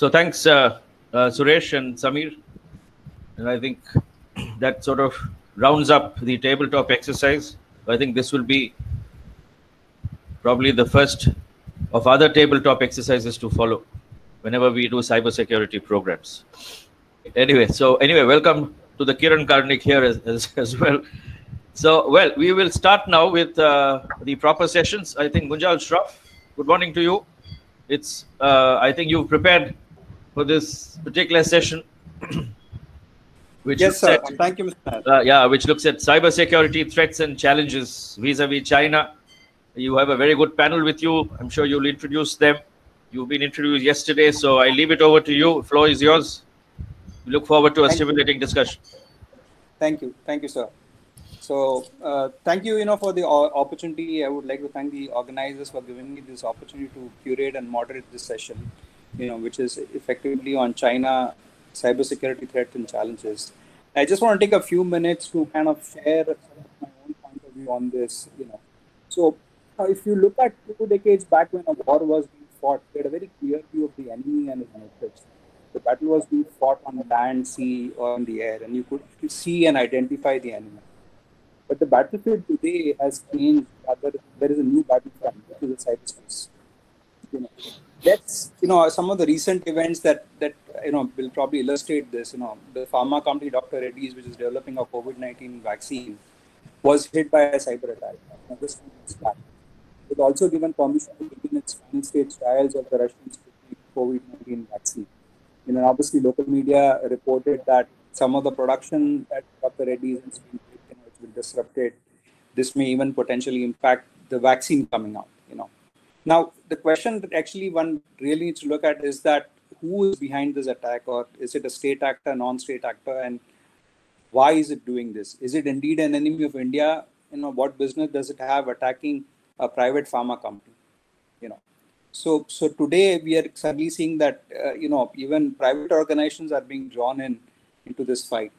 So thanks, Suresh and Samir. And I think that sort of rounds up the tabletop exercise. I think this will be probably the first of other tabletop exercises to follow whenever we do cybersecurity programs. Anyway, welcome to the Kiran Karnik here as well. So, well, we will start now with the proper sessions. I think Gunjal Shroff, good morning to you. I think you've prepared for this particular session, which Yes, looks sir. at Thank you, Mr. which looks at cybersecurity threats and challenges vis-a-vis China. You have a very good panel with you. I'm sure you'll introduce them. You've been introduced yesterday, so I leave it over to you. The floor is yours. We look forward to a stimulating discussion. Thank you, sir. So, thank you, for the opportunity. I would like to thank the organizers for giving me this opportunity to curate and moderate this session, which is effectively on China, cybersecurity threats and challenges. I just want to take a few minutes to kind of share my own point of view on this. So, if you look at 2 decades back when a war was being fought, we had a very clear view of the enemy and his motives. The battle was being fought on land, sea, or in the air, and you could see and identify the enemy. But the battlefield today has changed. Rather, there is a new battlefront, which is the cyberspace. That's some of the recent events that will probably illustrate this. The pharma company Dr. Reddy's, which is developing a COVID-19 vaccine, was hit by a cyber attack. This back. It also given permission to begin its final stage trials of the Russian COVID-19 vaccine. Obviously, local media reported that some of the production at Dr. Reddy's has been disrupted. This may even potentially impact the vaccine coming out. Now the question that actually one really needs to look at is that who is behind this attack, or is it a state actor, non-state actor, and why is it doing this? Is it indeed an enemy of India? What business does it have attacking a private pharma company? So today we are suddenly seeing that even private organizations are being drawn into this fight.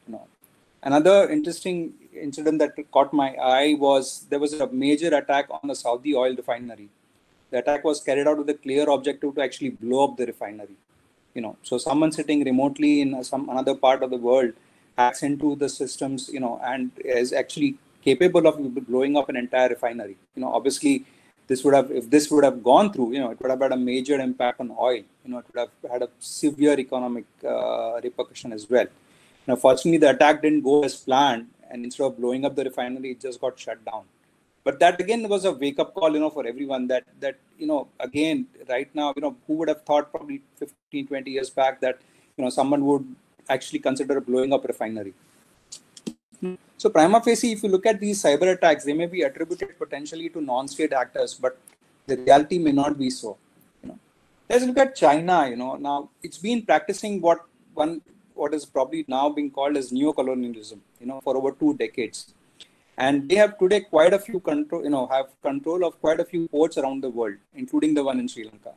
Another interesting incident that caught my eye was there was a major attack on a Saudi oil refinery. The attack was carried out with a clear objective to actually blow up the refinery. So someone sitting remotely in some another part of the world hacks into the systems, and is actually capable of blowing up an entire refinery. Obviously, if this would have gone through, it would have had a major impact on oil. It would have had a severe economic repercussion as well. Fortunately, the attack didn't go as planned, and instead of blowing up the refinery, it just got shut down. But that again was a wake-up call, for everyone. That again, right now, who would have thought probably 15, 20 years back that someone would actually consider blowing up a refinery. So prima facie, if you look at these cyber attacks, they may be attributed potentially to non-state actors, but the reality may not be so. Let's look at China. Now it's been practicing what is probably now being called as neocolonialism, for over 2 decades. And they have today quite a few have control of quite a few ports around the world, including the one in Sri Lanka.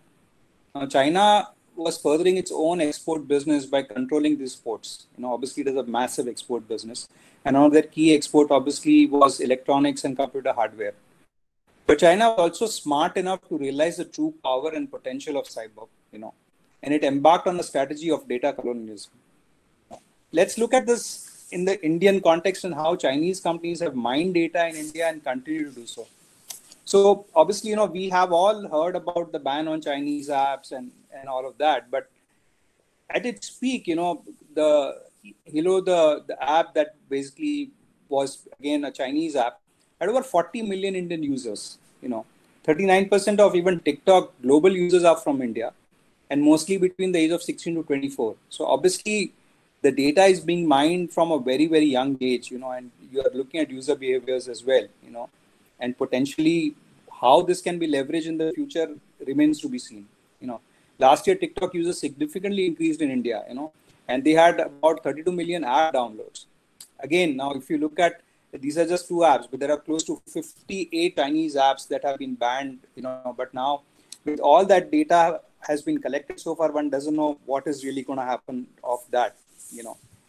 Now, China was furthering its own export business by controlling these ports. Obviously, it is a massive export business. And one of their key export, obviously, was electronics and computer hardware. But China was also smart enough to realize the true power and potential of cyber, and it embarked on a strategy of data colonialism. Let's look at this in the Indian context and how Chinese companies have mined data in India and continue to do so. So obviously, we have all heard about the ban on Chinese apps and all of that. But at its peak, the app that basically was again a Chinese app had over 40 million Indian users. 39% of even TikTok global users are from India, and mostly between the age of 16 to 24. So obviously, the data is being mined from a very, very young age, and you are looking at user behaviors as well, and potentially how this can be leveraged in the future remains to be seen. Last year, TikTok users significantly increased in India, and they had about 32 million app downloads. Again, now if you look at, these are just 2 apps, but there are close to 58 Chinese apps that have been banned, but now with all that data has been collected so far, one doesn't know what is really going to happen of that.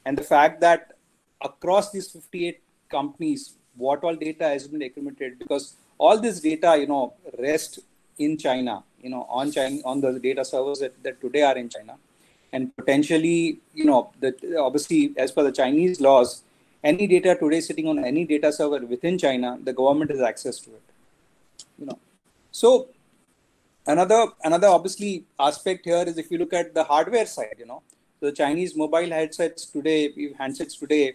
And the fact that across these 58 companies, what all data has been accumulated, because all this data, rest in China, on the data servers that today are in China. And potentially, obviously, as per the Chinese laws, any data today sitting on any data server within China, the government has access to it. So another obviously aspect here is if you look at the hardware side, the Chinese mobile handsets today,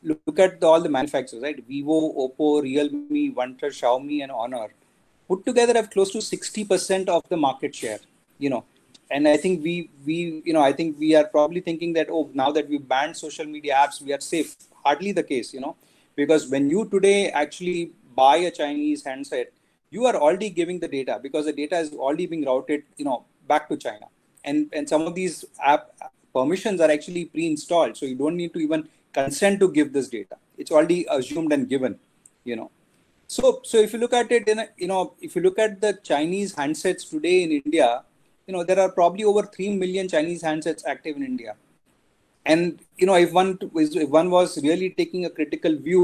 look at all the manufacturers, right? Vivo, Oppo, Realme, OnePlus, Xiaomi, and Honor put together have close to 60% of the market share, And I think I think we are probably thinking that, now that we banned social media apps, we are safe. Hardly the case, because when you today actually buy a Chinese handset, you are already giving the data because the data is already being routed, back to China. And some of these app permissions are actually pre-installed. So you don't need to even consent to give this data. It's already assumed and given, So if you look at it, if you look at the Chinese handsets today in India, there are probably over 3 million Chinese handsets active in India. And, if one was really taking a critical view,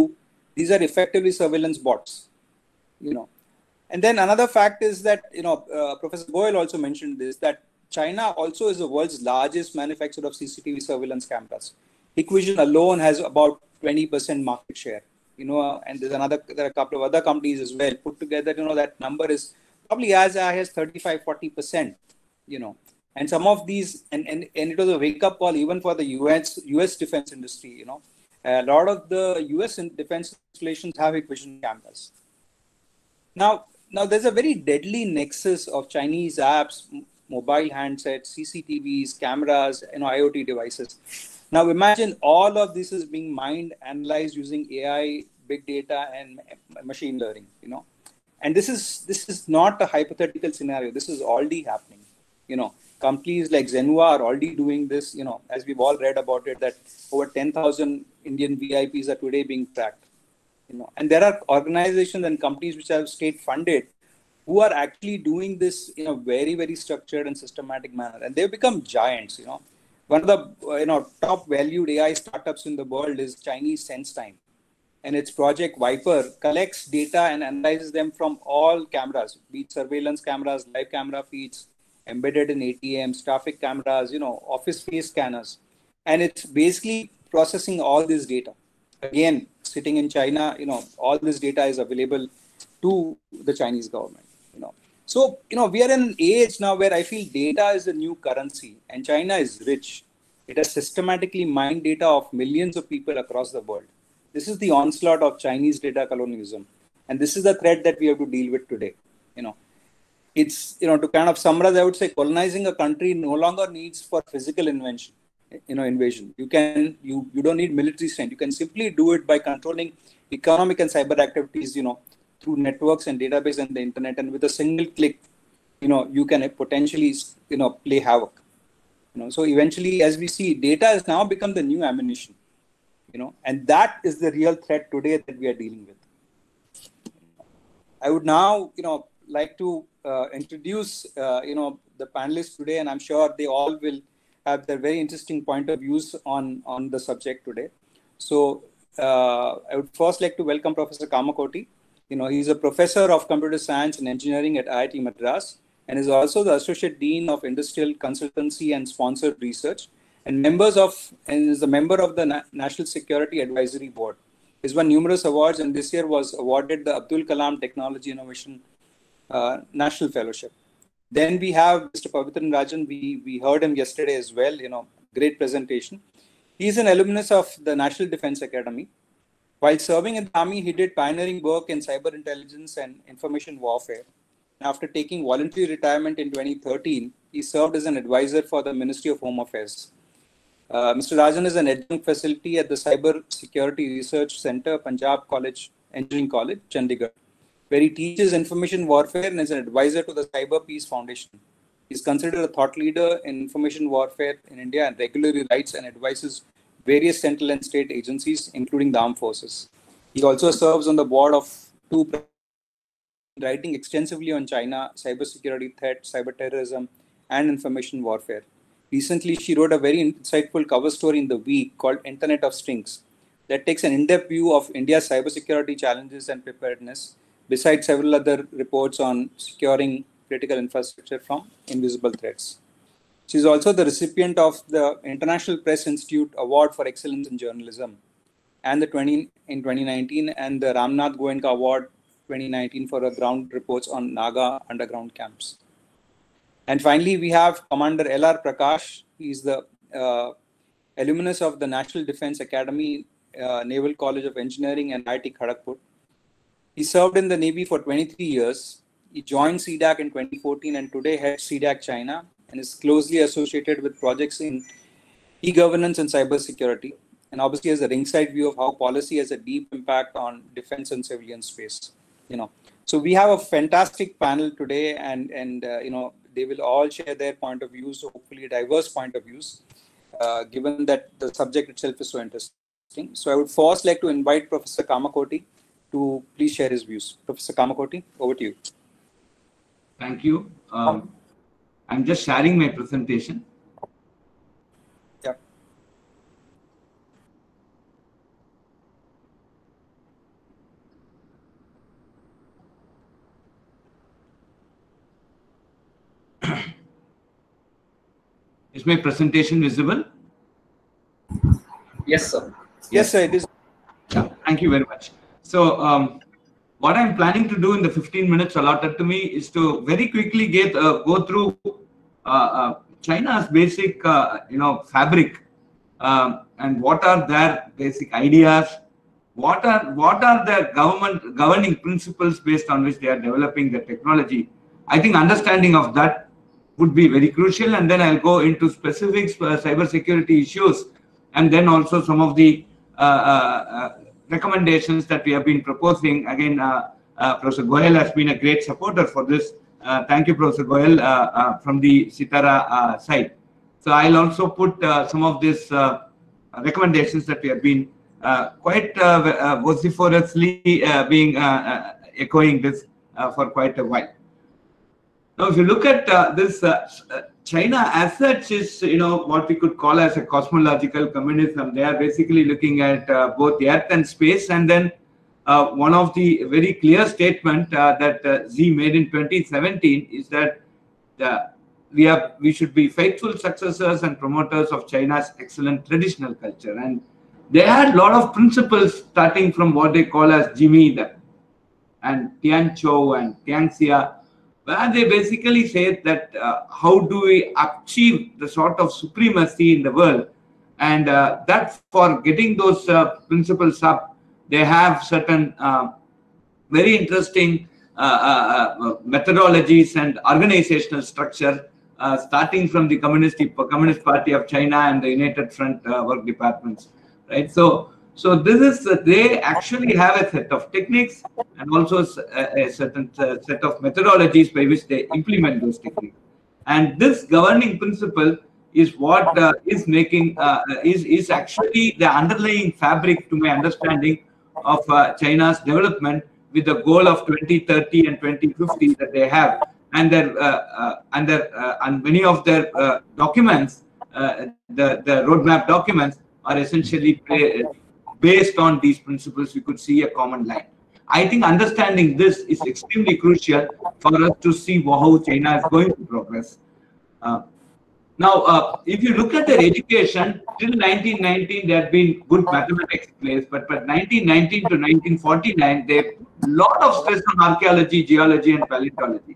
these are effectively surveillance bots, And then another fact is that, Professor Goyal also mentioned this, that China also is the world's largest manufacturer of CCTV surveillance cameras. Hikvision alone has about 20% market share, and there are a couple of other companies as well. Put together, that number is probably as high as 35-40%, And some of these, and it was a wake-up call even for the US defense industry, A lot of the US defense installations have Hikvision cameras. Now there's a very deadly nexus of Chinese apps, mobile handsets, CCTVs, cameras, IoT devices. Now imagine all of this is being mined, analyzed using AI, big data, and machine learning. And this is not a hypothetical scenario. This is already happening. Companies like Zenhua are already doing this. As we've all read about it, that over 10,000 Indian VIPs are today being tracked. And there are organizations and companies which are state funded who are actually doing this in a very, very structured and systematic manner. And they've become giants, One of the top valued AI startups in the world is Chinese SenseTime. And its Project Viper collects data and analyzes them from all cameras, be it surveillance cameras, live camera feeds, embedded in ATMs, traffic cameras, office space scanners. And it's basically processing all this data. Again, sitting in China, all this data is available to the Chinese government, So, we are in an age now where I feel data is the new currency, and China is rich. It has systematically mined data of millions of people across the world. This is the onslaught of Chinese data colonialism. And this is the threat that we have to deal with today. It's, to kind of summarize, I would say colonizing a country no longer needs for physical invasion. You don't need military strength. You can simply do it by controlling economic and cyber activities, through networks and database and the internet. And with a single click, you can potentially, play havoc. So eventually, as we see, data has now become the new ammunition. And that is the real threat today that we are dealing with. I would now, like to introduce, the panelists today, and I'm sure they all will have their very interesting point of views on the subject today. So I would first like to welcome Professor Kamakoti. He's a professor of computer science and engineering at IIT Madras, and is also the Associate Dean of Industrial Consultancy and Sponsored Research, and is a member of the National Security Advisory Board. He's won numerous awards, and this year was awarded the Abdul Kalam Technology Innovation National Fellowship. Then we have Mr. Pavitran Rajan. We heard him yesterday as well, great presentation. He's an alumnus of the National Defense Academy. While serving in the Army, he did pioneering work in cyber intelligence and information warfare. After taking voluntary retirement in 2013, he served as an advisor for the Ministry of Home Affairs. Mr. Rajan is an adjunct faculty at the Cyber Security Research Center, Punjab Engineering College, Chandigarh, where he teaches information warfare and is an advisor to the Cyber Peace Foundation. He is considered a thought leader in information warfare in India and regularly writes and advises various central and state agencies, including the armed forces. He also serves on the board of two, writing extensively on China, cybersecurity threat, cyber terrorism, and information warfare. Recently, she wrote a very insightful cover story in The Week called Internet of Strings that takes an in-depth view of India's cybersecurity challenges and preparedness, besides several other reports on securing critical infrastructure from invisible threats. She's also the recipient of the International Press Institute Award for Excellence in Journalism and the 2019 and the Ramnath Goenka Award 2019 for her ground reports on Naga underground camps. And finally, we have Commander L.R. Prakash. He's the alumnus of the National Defense Academy, Naval College of Engineering and IIT Kharagpur. He served in the Navy for 23 years. He joined CDAC in 2014 and today heads CDAC China and is closely associated with projects in e-governance and cybersecurity, and obviously has a ringside view of how policy has a deep impact on defense and civilian space. So we have a fantastic panel today, and they will all share their point of views, hopefully diverse point of views, given that the subject itself is so interesting. So I would first like to invite Professor Kamakoti to please share his views. Professor Kamakoti, over to you. Thank you. I'm just sharing my presentation. Yeah. Is my presentation visible? Yes, sir. Yes, sir, it is. Yeah, thank you very much. So what I'm planning to do in the 15 minutes allotted to me is to very quickly go through China's basic fabric and what are their basic ideas, what are their governing principles based on which they are developing the technology. I think understanding of that would be very crucial, and then I'll go into specifics for cybersecurity issues, and then also some of the recommendations that we have been proposing. Again, Professor Goyal has been a great supporter for this. Thank you, Professor Goyal, from the Sitara side. So I'll also put some of these recommendations that we have been quite vociferously being echoing this for quite a while. Now, if you look at this, China as such is, what we could call as a cosmological communism. They are basically looking at both Earth and space. And then one of the very clear statement that Xi made in 2017 is that we should be faithful successors and promoters of China's excellent traditional culture. And they had a lot of principles starting from what they call as Jimmy and Tianzhou and Tianxia, where they basically say that how do we achieve the sort of supremacy in the world, and that for getting those principles up, they have certain very interesting methodologies and organizational structure, starting from the Communist Party of China and the United Front work departments, right? So this is, they actually have a set of techniques and also a certain set of methodologies by which they implement those techniques. And this governing principle is what is making, is actually the underlying fabric, to my understanding, of China's development, with the goal of 2030 and 2050 that they have. And and many of their documents, the roadmap documents, are essentially based on these principles. We could see a common line. I think understanding this is extremely crucial for us to see how China is going to progress. Now, if you look at their education, till 1919, there had been good mathematics place, but 1919 to 1949, they put a lot of stress on archaeology, geology, and paleontology.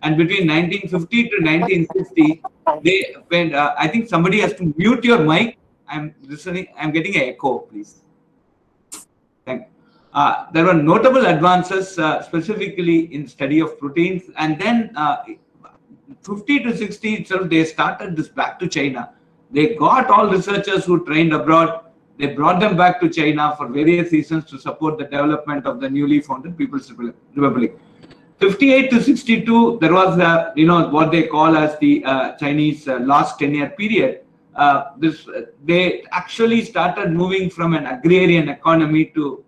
And between 1950 to 1960, they went, I think somebody has to mute your mic. I'm listening. I'm getting an echo, please. Thank you. There were notable advances, specifically in study of proteins, and then 50 to 60 itself, they started this back to China. They got all researchers who trained abroad. They brought them back to China for various reasons to support the development of the newly founded People's Republic. 58 to 62, there was what they call as the Chinese last 10-year period. They actually started moving from an agrarian economy to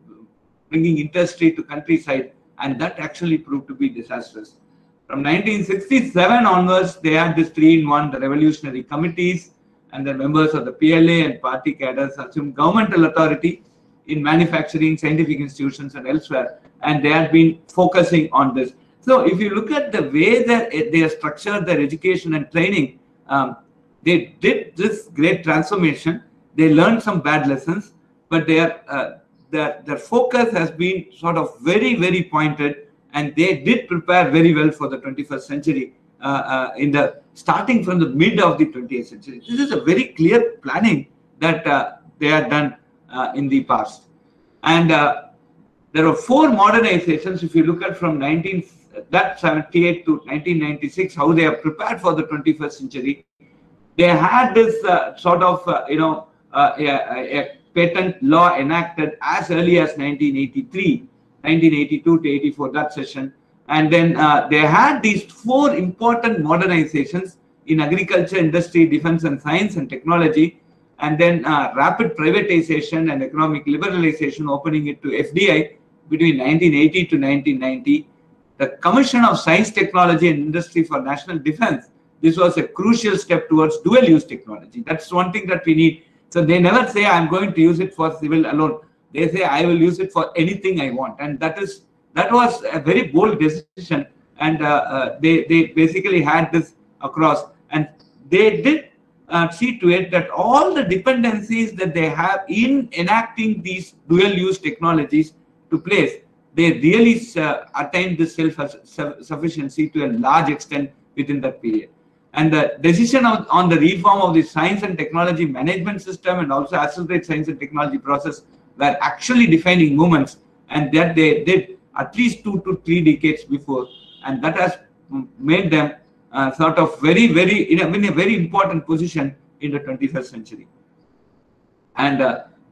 bringing industry to countryside, and that actually proved to be disastrous. From 1967 onwards, they had this 3-in-1, the revolutionary committees, and the members of the PLA and party cadres assumed governmental authority in manufacturing, scientific institutions, and elsewhere, and they had been focusing on this. So if you look at the way that they have structured their education and training, they did this great transformation. They learned some bad lessons, but their focus has been sort of very, very pointed, and they did prepare very well for the 21st century starting from the mid of the 20th century. This is a very clear planning that they had done in the past. And there are 4 modernizations. If you look at from 1978 to 1996, how they are prepared for the 21st century. They had this sort of, a patent law enacted as early as 1982 to 84, that session. And then they had these 4 important modernizations in agriculture, industry, defense and science and technology. And then rapid privatization and economic liberalization, opening it to FDI between 1980 to 1990. The Commission of Science, Technology and Industry for National Defense. This was a crucial step towards dual-use technology. That's one thing that we need. So they never say, I'm going to use it for civil alone. They say, I will use it for anything I want. And that was a very bold decision. And they basically had this across. And they did see to it that all the dependencies that they have in enacting these dual-use technologies to place, they really attained this self-sufficiency to a large extent within that period. And the decision on the reform of the science and technology management system and also accelerate science and technology process were actually defining movements, and that they did at least 2 to 3 decades before, and that has made them sort of very, very in a very important position in the 21st century. And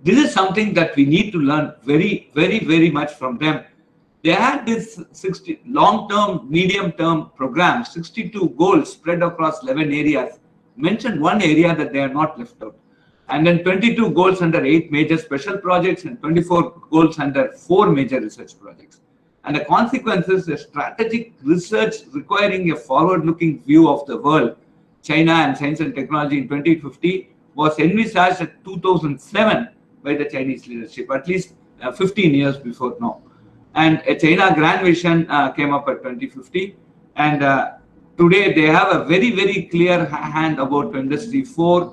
this is something that we need to learn very, very, very much from them. They had this 60 long-term, medium-term programs, 62 goals spread across 11 areas. Mention one area that they are not left out. And then 22 goals under 8 major special projects and 24 goals under 4 major research projects. And the consequences, the strategic research requiring a forward-looking view of the world, China and science and technology in 2050 was envisaged at 2007 by the Chinese leadership, at least 15 years before now. And a China Grand Vision came up at 2050. And today they have a very, very clear hand about Industry 4.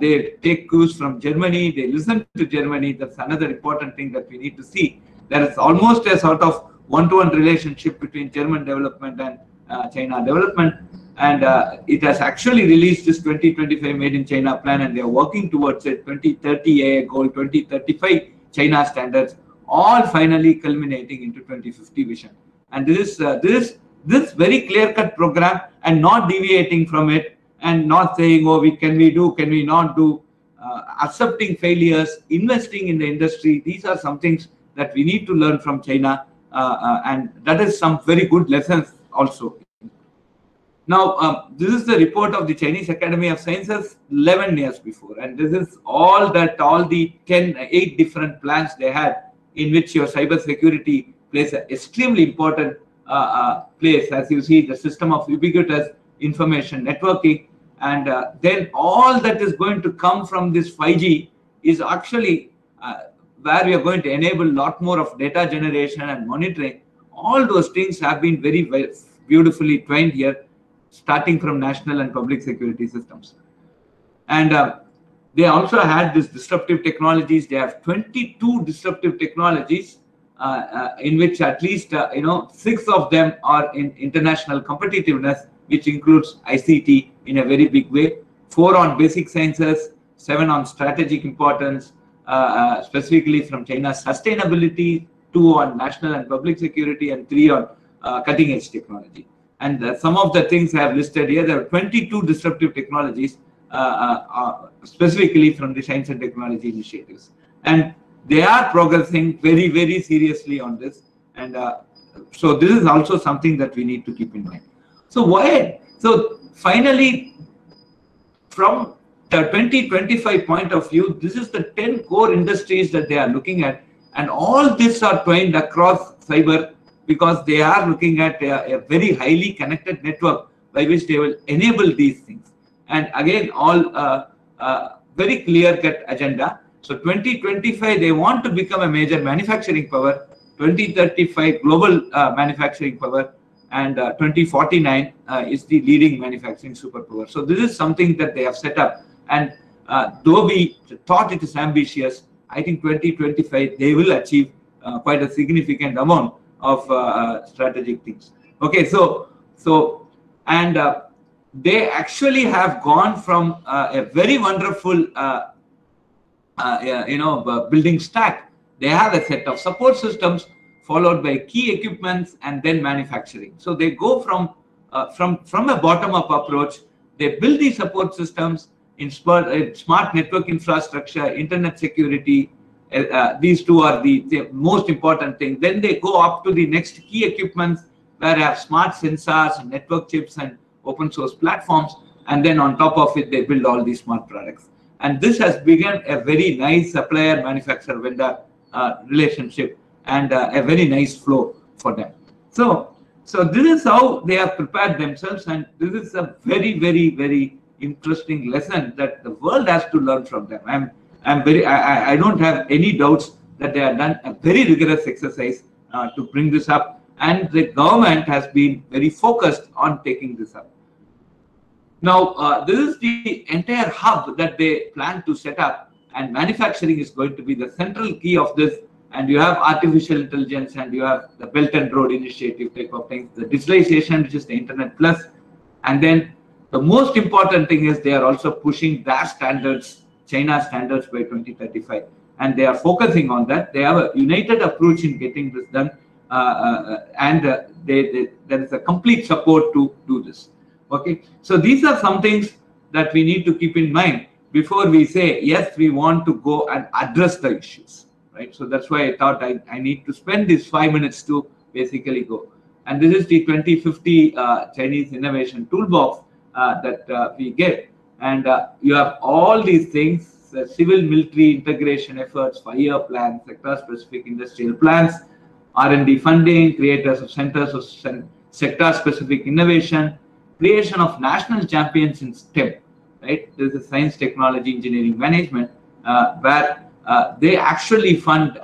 They take cues from Germany. They listen to Germany. That's another important thing that we need to see. There is almost a sort of one-to-one relationship between German development and China development. And it has actually released this 2025 Made in China plan, and they are working towards it. 2030 AA goal, 2035 China standards, all finally culminating into 2050 vision. And this very clear-cut program, and not deviating from it, and not saying, oh, can we not do, accepting failures, investing in the industry. These are some things that we need to learn from China, and that is some very good lessons also. Now, this is the report of the Chinese Academy of Sciences 11 years before, and this is all the 8 different plans they had, in which your cyber security plays an extremely important place. As you see, the system of ubiquitous information networking, and then all that is going to come from this 5G is actually where we are going to enable a lot more of data generation and monitoring. All those things have been very, very beautifully trained here, starting from national and public security systems. And they also had this disruptive technologies. They have 22 disruptive technologies, in which at least 6 of them are in international competitiveness, which includes ICT in a very big way, 4 on basic sciences, 7 on strategic importance, specifically from China's sustainability, 2 on national and public security, and 3 on cutting edge technology. And some of the things I have listed here, there are 22 disruptive technologies specifically from the science and technology initiatives. And they are progressing very, very seriously on this. And so this is also something that we need to keep in mind. So finally, from the 2025 point of view, this is the 10 core industries that they are looking at. And all these are trained across cyber, because they are looking at a very highly connected network by which they will enable these things. And again, all very clear-cut agenda. So 2025, they want to become a major manufacturing power. 2035, global manufacturing power. and 2049 is the leading manufacturing superpower. So this is something that they have set up, and though we thought it is ambitious, I think 2025 they will achieve quite a significant amount of strategic things. Okay, and they actually have gone from a very wonderful building stack. They have a set of support systems followed by key equipments and then manufacturing. So they go from a bottom-up approach. They build these support systems in smart network infrastructure, internet security. These two are the most important thing. Then they go up to the next key equipments where they have smart sensors, network chips, and open source platforms. And then on top of it, they build all these smart products. And this has begun a very nice supplier manufacturer vendor relationship and a very nice flow for them. So this is how they have prepared themselves, and this is a very, very, very interesting lesson that the world has to learn from them. I don't have any doubts that they have done a very rigorous exercise to bring this up, and the government has been very focused on taking this up. Now, this is the entire hub that they plan to set up, and manufacturing is going to be the central key of this. And you have artificial intelligence, and you have the Belt and Road Initiative type of things, the digitalization, which is the Internet Plus. And then the most important thing is they are also pushing their standards, China standards, by 2035. And they are focusing on that. They have a united approach in getting this done. There is a complete support to do this. Okay, so these are some things that we need to keep in mind before we say, yes, we want to go and address the issues. Right, so that's why I thought I need to spend these 5 minutes to basically go. And this is the 2050 Chinese Innovation Toolbox that we get. And you have all these things, civil military integration efforts, 5-year plans, sector-specific industrial plans, R&D funding, creators of centers of sector-specific innovation, creation of national champions in STEM. Right, this is science, technology, engineering, management, where they actually fund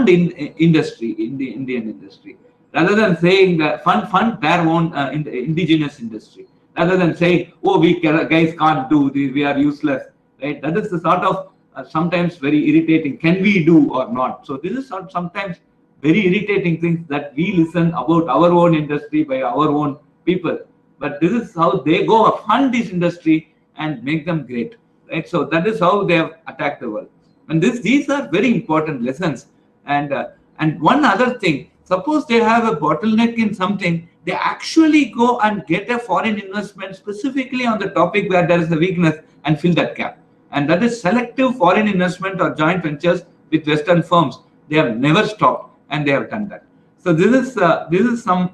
in industry, in the Indian industry, rather than saying that fund their own indigenous industry, rather than saying, oh, we guys can't do this, we are useless, right? That is the sort of sometimes very irritating, can we do or not? So this is sometimes very irritating things that we listen about our own industry by our own people, but this is how they go fund this industry and make them great. Right, so that is how they have attacked the world, and these are very important lessons. And one other thing, suppose they have a bottleneck in something, they actually go and get a foreign investment specifically on the topic where there is a weakness and fill that gap. And that is selective foreign investment or joint ventures with Western firms. They have never stopped, and they have done that. So this is some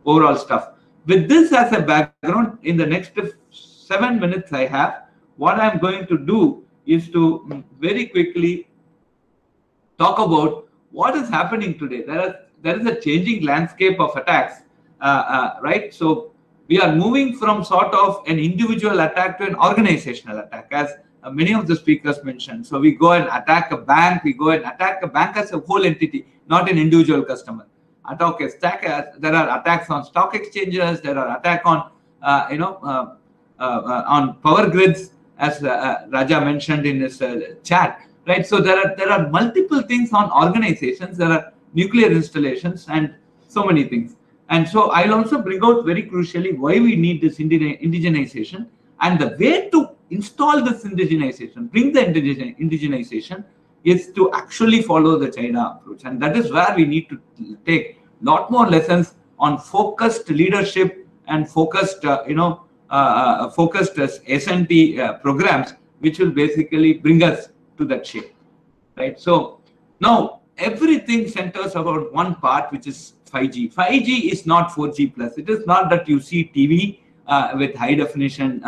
overall stuff. With this as a background, in the next 7 minutes I have, what I'm going to do is to very quickly talk about what is happening today. There is a changing landscape of attacks, right? So we are moving from sort of an individual attack to an organizational attack, as many of the speakers mentioned. So we go and attack a bank. We go and attack a bank as a whole entity, not an individual customer. There are attacks on stock exchanges. There are attacks on on power grids, as Raja mentioned in his chat, right? So there are multiple things on organizations. There are nuclear installations and so many things. And so I'll also bring out very crucially why we need this indigenization, and the way to install this indigenization, bring the indigenization, is to actually follow the China approach. And that is where we need to take a lot more lessons on focused leadership and focused, focused S&T programs, which will basically bring us to that shape, right? So now everything centers about one part, which is 5G. 5G is not 4G plus. It is not that you see TV with high definition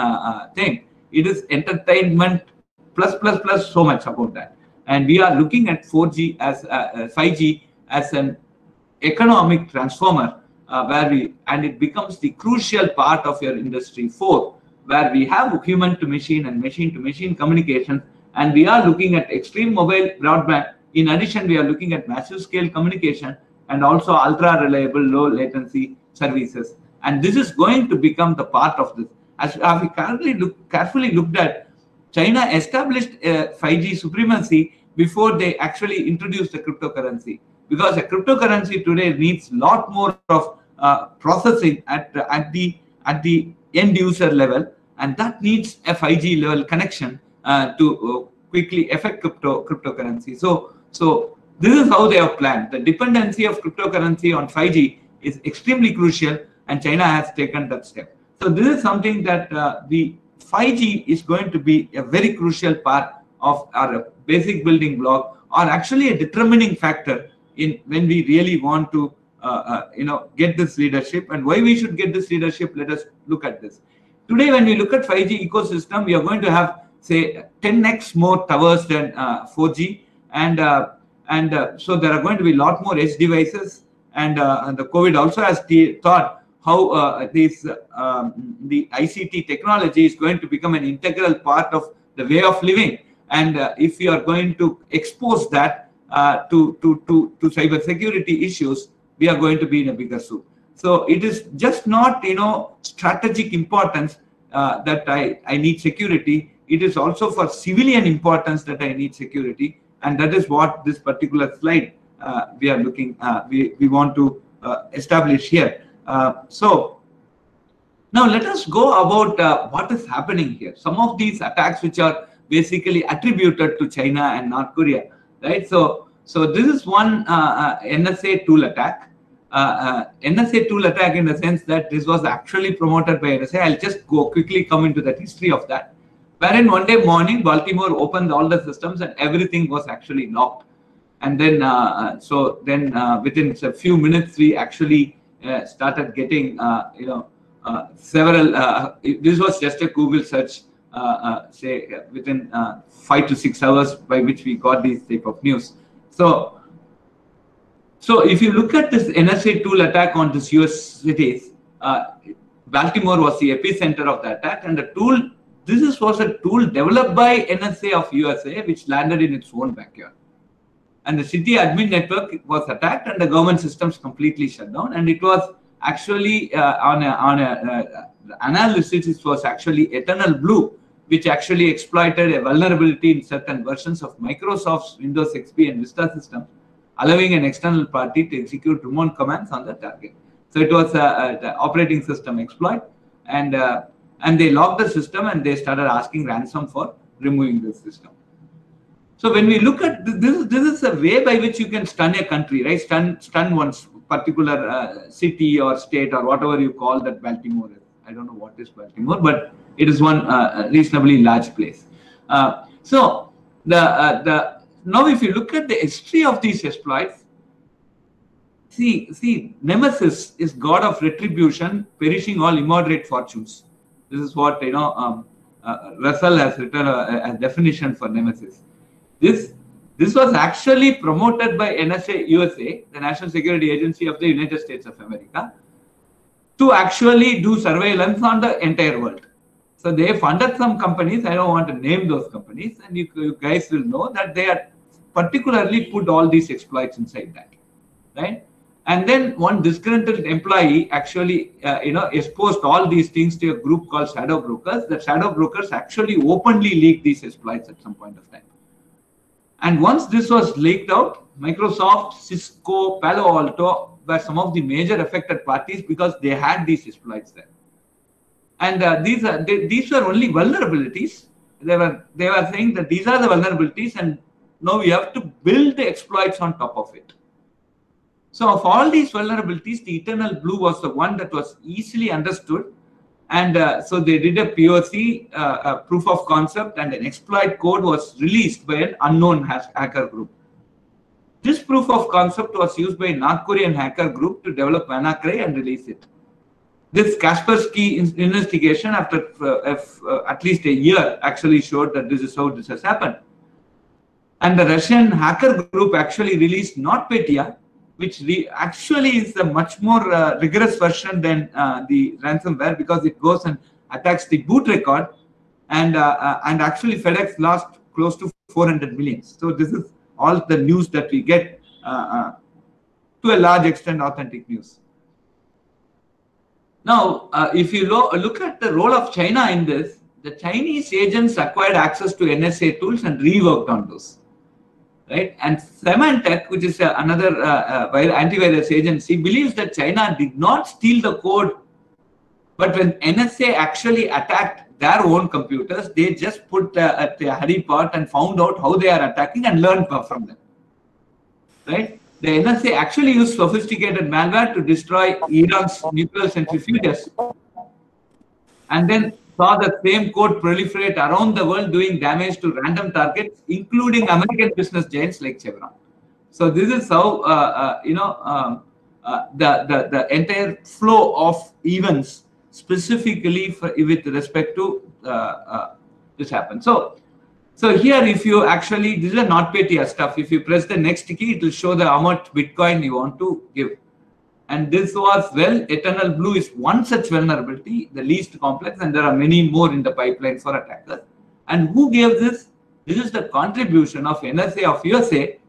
thing. It is entertainment plus so much about that. And we are looking at 4G as 5G as an economic transformer, and it becomes the crucial part of your industry 4, where we have human to machine and machine to machine communication, and we are looking at extreme mobile broadband. In addition, we are looking at massive scale communication, and also ultra reliable, low latency services. And this is going to become the part of this. As we carefully looked at, China established 5G supremacy before they actually introduced the cryptocurrency, because a cryptocurrency today needs a lot more of processing at the end user level, and that needs a 5G level connection to quickly affect cryptocurrency. So this is how they have planned. The dependency of cryptocurrency on 5G is extremely crucial, and China has taken that step. So this is something that the 5G is going to be a very crucial part of our basic building block, or actually a determining factor in when we really want to get this leadership. And why we should get this leadership, let us look at this. Today, when we look at 5G ecosystem, we are going to have, say, 10x more towers than 4G, and so there are going to be a lot more edge devices, and the COVID also has taught how the ICT technology is going to become an integral part of the way of living. And if you are going to expose that to cyber security issues, we are going to be in a bigger soup. So it is just not strategic importance that I need security. It is also for civilian importance that I need security, and that is what this particular slide we are looking. We want to establish here. So now let us go about what is happening here. Some of these attacks which are basically attributed to China and North Korea, right? So this is one NSA tool attack. NSA tool attack in the sense that this was actually promoted by NSA. I'll just quickly come into the history of that. Wherein one day morning, Baltimore opened all the systems and everything was actually locked. And then, within a few minutes, we actually started getting, several. This was just a Google search, say within 5 to 6 hours, by which we got these type of news. So if you look at this NSA tool attack on this US cities, Baltimore was the epicenter of the attack, and the tool. This was a tool developed by NSA of USA, which landed in its own backyard. And the city admin network was attacked, and the government systems completely shut down. And it was actually on a analysis. It was actually Eternal Blue, which actually exploited a vulnerability in certain versions of Microsoft's Windows XP and Vista system, allowing an external party to execute remote commands on the target. So it was the operating system exploit, and they locked the system, and they started asking ransom for removing the system. So when we look at this is a way by which you can stun a country, right? Stun one's particular city or state or whatever you call that Baltimore is. I don't know what is Baltimore, but it is one reasonably large place. So now if you look at the history of these exploits, see, Nemesis is god of retribution, perishing all immoderate fortunes. This is what Russell has written a definition for Nemesis. This was actually promoted by NSA USA, the National Security Agency of the United States of America, to actually do surveillance on the entire world. So they funded some companies. I don't want to name those companies, and you guys will know that they are particularly put all these exploits inside that, right? And then one disgruntled employee actually, exposed all these things to a group called Shadow Brokers. The Shadow Brokers actually openly leaked these exploits at some point of time. And once this was leaked out, Microsoft, Cisco, Palo Alto were some of the major affected parties because they had these exploits there. And these were only vulnerabilities. They were saying that these are the vulnerabilities, and now we have to build the exploits on top of it. So of all these vulnerabilities, the Eternal Blue was the one that was easily understood. And so they did a POC, a proof of concept, and an exploit code was released by an unknown hacker group. This proof of concept was used by a North Korean hacker group to develop WannaCry and release it. This Kaspersky investigation, after at least a year, actually showed that this is how this has happened. And the Russian hacker group actually released NotPetya, which actually is a much more rigorous version than the ransomware, because it goes and attacks the boot record, and actually FedEx lost close to 400 million. So this is all the news that we get to a large extent authentic news. Now, if you look at the role of China in this, the Chinese agents acquired access to NSA tools and reworked on those. Right? And Symantec, which is another antivirus agency, believes that China did not steal the code, but when NSA actually attacked their own computers, they just put a honeypot and found out how they are attacking and learned from them. Right? The NSA actually used sophisticated malware to destroy Iran's nuclear centrifuges, and then saw the same code proliferate around the world, doing damage to random targets, including American business giants like Chevron. So this is how the entire flow of events, specifically with respect to this happened. So here, if you actually, this is a NotPetya stuff. If you press the next key, it will show the amount Bitcoin you want to give. And this was, well, Eternal Blue is one such vulnerability, the least complex, and there are many more in the pipeline for attackers. And who gave this? This is the contribution of NSA of USA,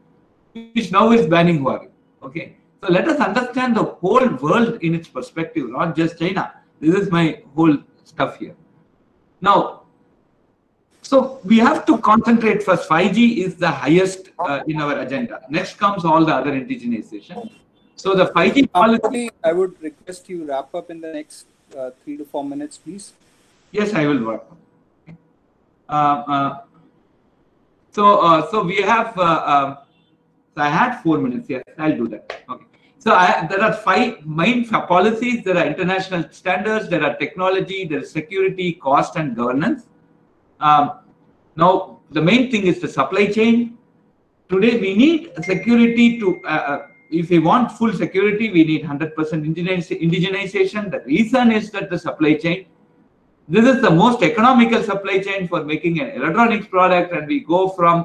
which now is banning Huawei. Okay, so let us understand the whole world in its perspective, not just China. This is my whole stuff here. Now, so we have to concentrate first. 5G is the highest in our agenda. Next comes all the other indigenization. So the 5G policy. I would request you wrap up in the next 3 to 4 minutes, please. Yes, I will wrap up. So we have. So I had 4 minutes. Yes, I'll do that. Okay. So there are 5 main policies. There are international standards. There are technology. There is security, cost, and governance. Now the main thing is the supply chain. Today we need security to. If we want full security, we need 100% indigenization. The reason is that the supply chain, this is the most economical supply chain for making an electronics product, and we go from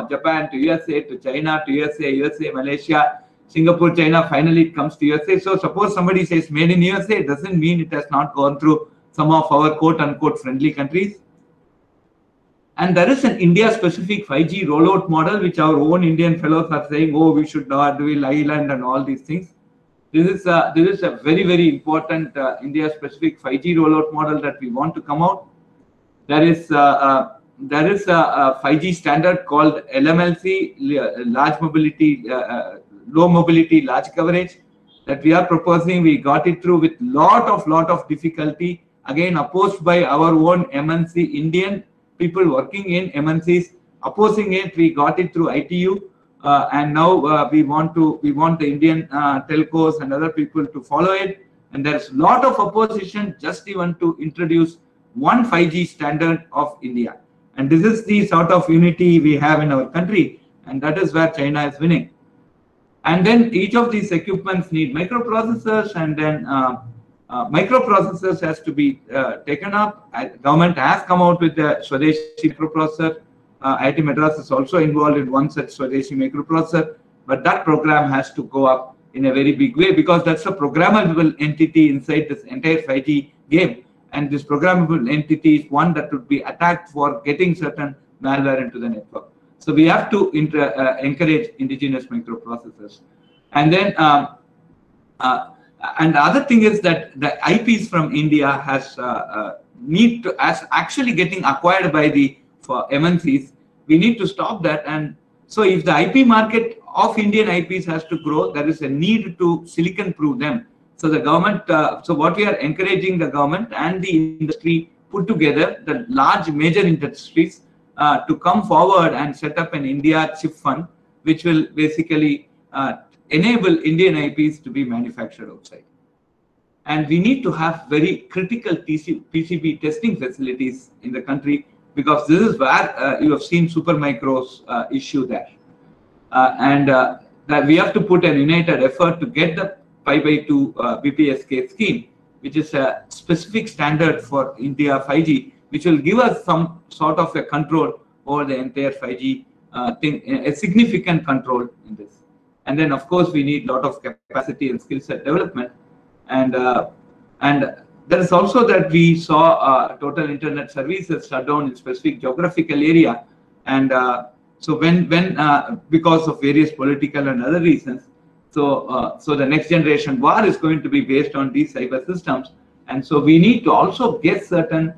Japan to USA to China to USA, Malaysia, Singapore, China. Finally, it comes to USA. So suppose somebody says made in USA, it doesn't mean it has not gone through some of our quote-unquote friendly countries. And there is an India-specific 5G rollout model, which our own Indian fellows are saying, oh, we should not do island and all these things. This is a very, very important India-specific 5G rollout model that we want to come out. There is a 5G standard called LMLC, large mobility, low mobility, large coverage, that we are proposing. We got it through with lot of difficulty. Again, opposed by our own MNC Indian people working in MNCs, opposing it. We got it through ITU, and now we want the Indian telcos and other people to follow it. And there's a lot of opposition just even to introduce one 5G standard of India. And this is the sort of unity we have in our country, and that is where China is winning. And then each of these equipments need microprocessors, and then microprocessors has to be taken up. Government has come out with the Swadeshi microprocessor. IIT Madras is also involved in one such Swadeshi microprocessor, but that program has to go up in a very big way, because that's a programmable entity inside this entire 5G game. And this programmable entity is one that would be attacked for getting certain malware into the network. So we have to encourage indigenous microprocessors. And then and the other thing is that the IPs from India has actually getting acquired by for MNCs. We need to stop that. And so if the IP market of Indian IPs has to grow, there is a need to silicon proof them. So the government, so what we are encouraging the government and the industry put together, the large major industries to come forward and set up an India chip fund, which will basically enable Indian IPs to be manufactured outside. And we need to have very critical PCB testing facilities in the country, because this is where you have seen Supermicro's issue there. And that we have to put an united effort to get the 5x2 BPSK scheme, which is a specific standard for India 5G, which will give us some sort of a control over the entire 5G thing, a significant control in this. And then, of course, we need a lot of capacity and skill set development. And there is also that we saw total internet services shut down in specific geographical area. And so when because of various political and other reasons, So the next generation war is going to be based on these cyber systems, and so we need to also get certain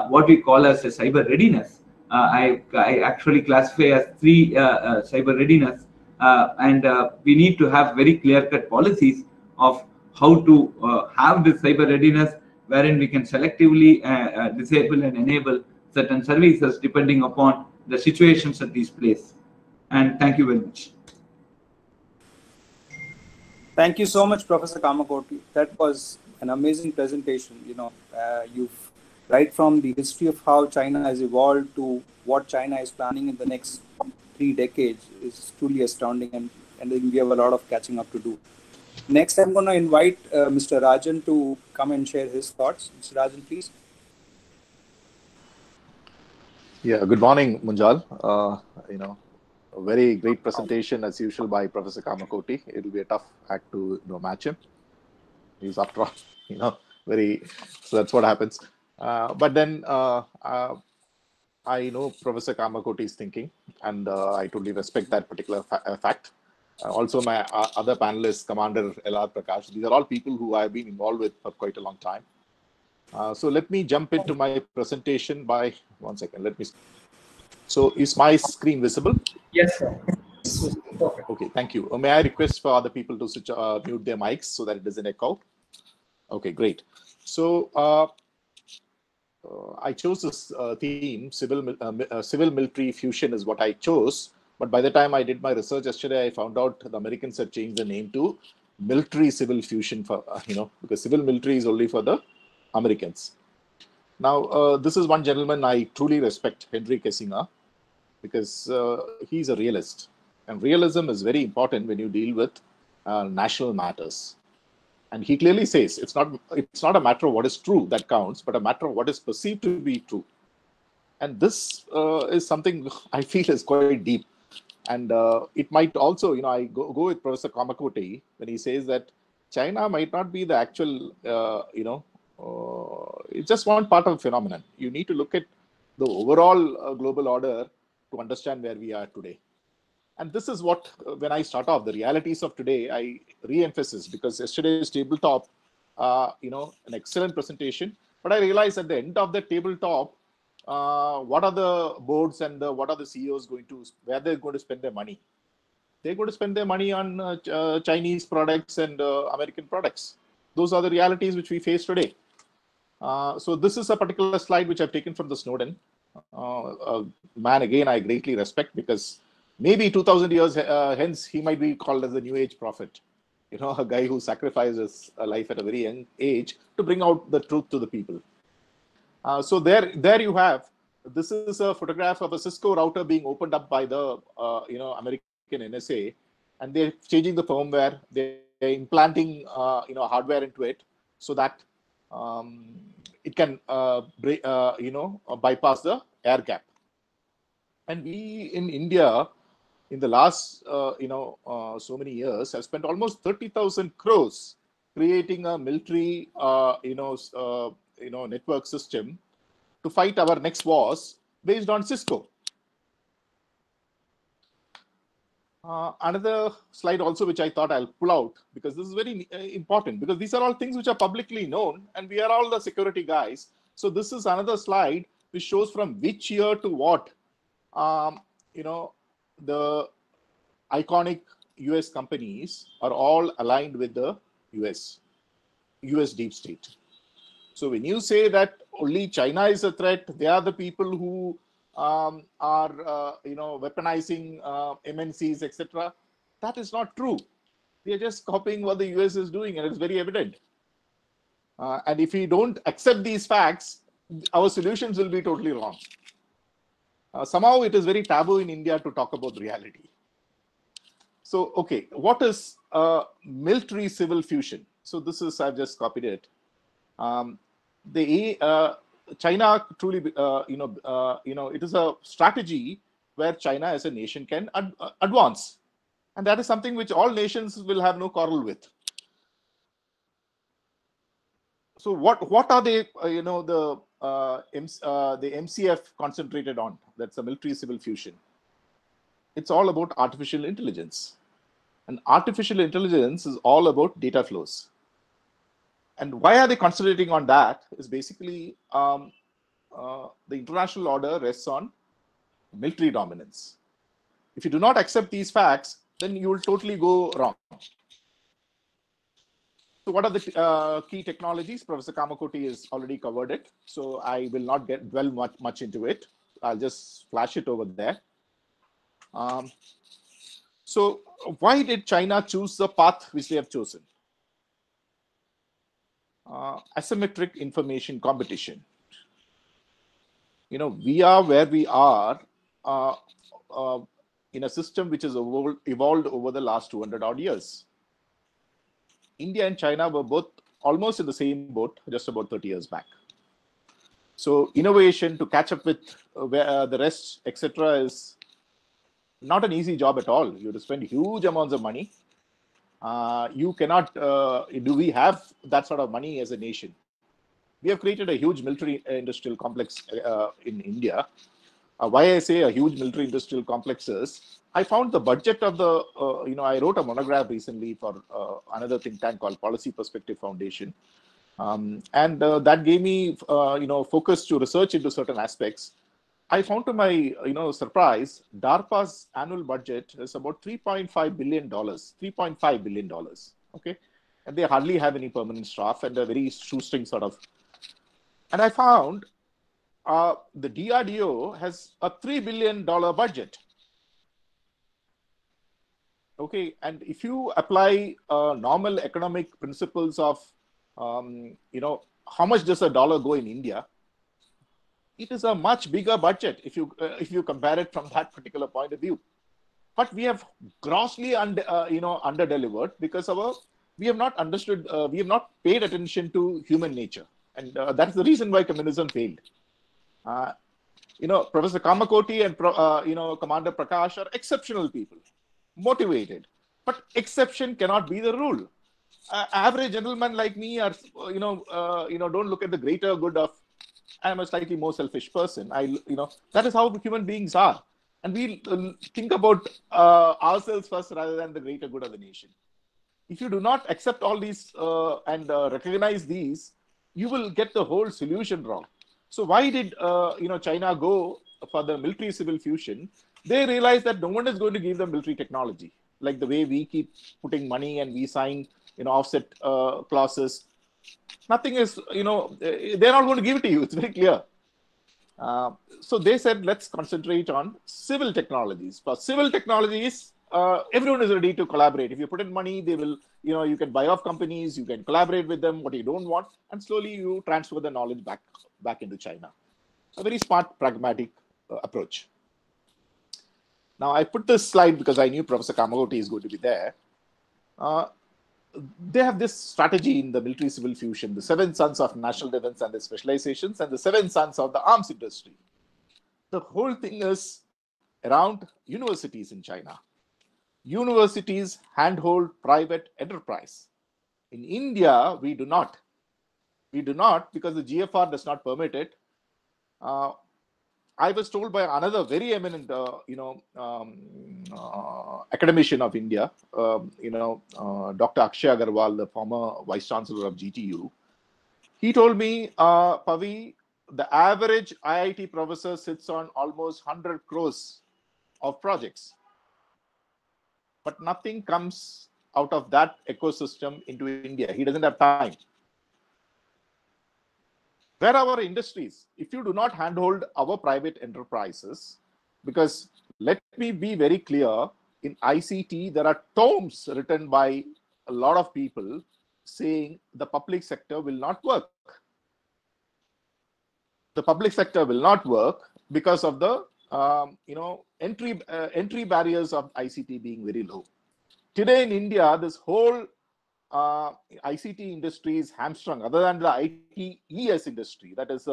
what we call as a cyber readiness. I actually classify as three cyber readiness, and we need to have very clear-cut policies of how to have this cyber readiness, wherein we can selectively disable and enable certain services depending upon the situations at these places. And thank you very much. Thank you so much, Professor Kamakoti. That was an amazing presentation. You've right from the history of how China has evolved to what China is planning in the next 3 decades is truly astounding, and I think we have a lot of catching up to do. Next, I'm going to invite Mr. Rajan to come and share his thoughts. Mr. Rajan, please. Yeah, good morning, Munjal. A very great presentation as usual by Professor Kamakoti. It'll be a tough act to match him. He's after all, very. So that's what happens. But then I know Professor Kamakoti's thinking, and I totally respect that particular fact. Also, my other panelists, Commander L.R. Prakash, these are all people who I've been involved with for quite a long time. So let me jump into my presentation by 1 second. Let me. So is my screen visible? Yes, sir. Okay, thank you. May I request for other people to switch, mute their mics so that it doesn't echo? Okay, great. So I chose this theme, civil-military fusion is what I chose. But by the time I did my research yesterday, I found out the Americans had changed the name to military-civil fusion for, because civil-military is only for the Americans. Now, this is one gentleman I truly respect, Henry Kissinger, because he's a realist. And realism is very important when you deal with national matters. And he clearly says it's not a matter of what is true that counts, but a matter of what is perceived to be true. And this is something I feel is quite deep. And it might also, I go with Professor Kamakoti when he says that China might not be the actual, it's just one part of the phenomenon. You need to look at the overall global order to understand where we are today. And this is what, when I start off, the realities of today, I re-emphasize, because yesterday's tabletop, an excellent presentation, but I realized at the end of the tabletop, what are the boards and what are the CEOs where they're going to spend their money? They're going to spend their money on Chinese products and American products. Those are the realities which we face today. So this is a particular slide which I've taken from the Snowden. A man, again, I greatly respect, because maybe 2,000 years hence, he might be called as the New Age prophet. A guy who sacrifices a life at a very young age to bring out the truth to the people. So there you have, this is a photograph of a Cisco router being opened up by the, American NSA, and they're changing the firmware. They're implanting, hardware into it so that it can, bypass the air gap. And we in India, in the last, so many years, have spent almost 30,000 crores creating a military, network system to fight our next wars based on Cisco. Another slide also, which I thought I'll pull out, because this is very important, because these are all things which are publicly known, and we are all the security guys. So this is another slide which shows from which year to what, the iconic US companies are all aligned with the US deep state. So when you say that only China is a threat, they are the people who are, weaponizing MNCs, etc., that is not true. They are just copying what the US is doing, and it's very evident. And if we don't accept these facts, our solutions will be totally wrong. Somehow it is very taboo in India to talk about reality. So, okay, what is military civil fusion? So this is, I've just copied it. China truly, it is a strategy where China as a nation can advance. And that is something which all nations will have no quarrel with. So what are they, the MCF concentrated on? That's a military civil fusion. It's all about artificial intelligence. And artificial intelligence is all about data flows. And why are they concentrating on that is basically the international order rests on military dominance. If you do not accept these facts, then you will totally go wrong. So what are the key technologies? Professor Kamakoti has already covered it, so I will not dwell much into it. I'll just flash it over there. So why did China choose the path which they have chosen? Asymmetric information competition. We are where we are in a system which has evolved over the last 200 odd years. India and China were both almost in the same boat just about 30 years back. So innovation to catch up with the rest, etc., is not an easy job at all. You have to spend huge amounts of money. You cannot, do we have that sort of money as a nation? We have created a huge military industrial complex in India. Why I say a huge military industrial complex is, I found the budget of the, I wrote a monograph recently for another think tank called Policy Perspective Foundation. And that gave me, focus to research into certain aspects. I found to my, surprise, DARPA's annual budget is about $3.5 billion, $3.5 billion, okay? And they hardly have any permanent staff and a very shoestring sort of. And I found the DRDO has a $3 billion budget. Okay, and if you apply normal economic principles of, how much does a dollar go in India? It is a much bigger budget if you compare it from that particular point of view. But we have grossly underdelivered because we have not understood, we have not paid attention to human nature, and that's the reason why communism failed. Professor Kamakoti and Commander Prakash are exceptional people, motivated, but exception cannot be the rule. Average gentlemen like me are, don't look at the greater good of. I'm a slightly more selfish person. That is how human beings are, and we think about ourselves first rather than the greater good of the nation. If you do not accept all these and recognize these, you will get the whole solution wrong. So why did China go for the military civil fusion? They realized that no one is going to give them military technology, like the way we keep putting money and we sign offset clauses. Nothing is, they're not going to give it to you. It's very clear. So they said, let's concentrate on civil technologies. For civil technologies, everyone is ready to collaborate. If you put in money, they will, you can buy off companies, you can collaborate with them, what you don't want, and slowly you transfer the knowledge back into China. A very smart, pragmatic approach. Now, I put this slide because I knew Professor Kamakoti is going to be there. They have this strategy in the military civil fusion, the 7 sons of national defense and their specializations, and the 7 sons of the arms industry. The whole thing is around universities in China. Universities handhold private enterprise. In India, we do not. We do not because the GFR does not permit it. I was told by another very eminent, academician of India, Dr. Akshay Agarwal, the former Vice Chancellor of GTU. He told me, Pavi, the average IIT professor sits on almost 100 crores of projects, but nothing comes out of that ecosystem into India. He doesn't have time. Where are our industries? If you do not handhold our private enterprises, because let me be very clear, in ICT, there are tomes written by a lot of people saying the public sector will not work. The public sector will not work because of the entry barriers of ICT being very low. Today in India, this whole ICT industry is hamstrung, other than the ITES industry, that is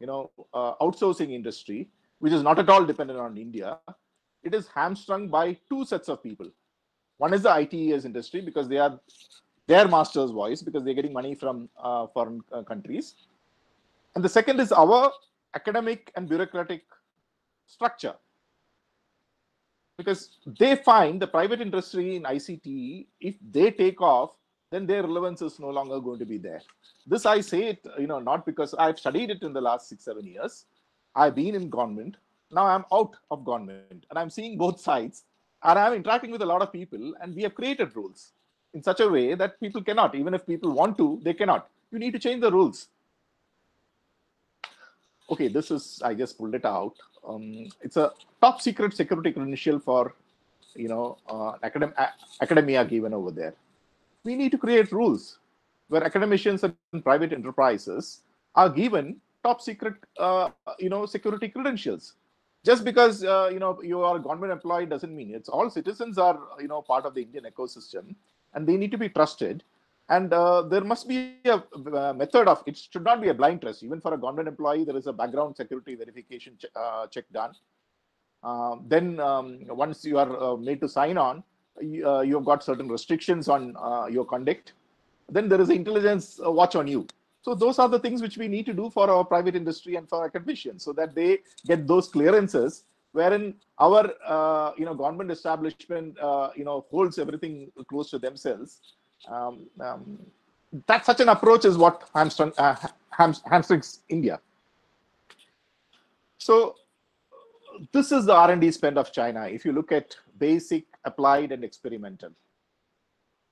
outsourcing industry, which is not at all dependent on India. It is hamstrung by 2 sets of people. One is the ITES industry because they are their master's voice because they're getting money from foreign countries. And the second is our academic and bureaucratic structure. because they find the private industry in ICT, if they take off, then their relevance is no longer going to be there. This I say it, not because I've studied it in the last 6-7 years. I've been in government. Now I'm out of government and I'm seeing both sides, and I'm interacting with a lot of people, and we have created rules in such a way that people cannot, even if people want to, they cannot. You need to change the rules. Okay, this is, I just pulled it out. It's a top secret security credential for, academia given over there. We need to create rules where academicians and private enterprises are given top secret, security credentials. Just because, you are a government employee doesn't mean it's all citizens are, part of the Indian ecosystem, and they need to be trusted. And there must be a method of, it should not be a blind trust. Even for a government employee, there is a background security verification check done. Then once you are made to sign on, you've got certain restrictions on your conduct. Then there is an intelligence watch on you. So those are the things which we need to do for our private industry and for academicians, so that they get those clearances, wherein our government establishment holds everything close to themselves. That such an approach is what hamstrings India. So this is the R&D spend of China. If you look at basic, applied, and experimental,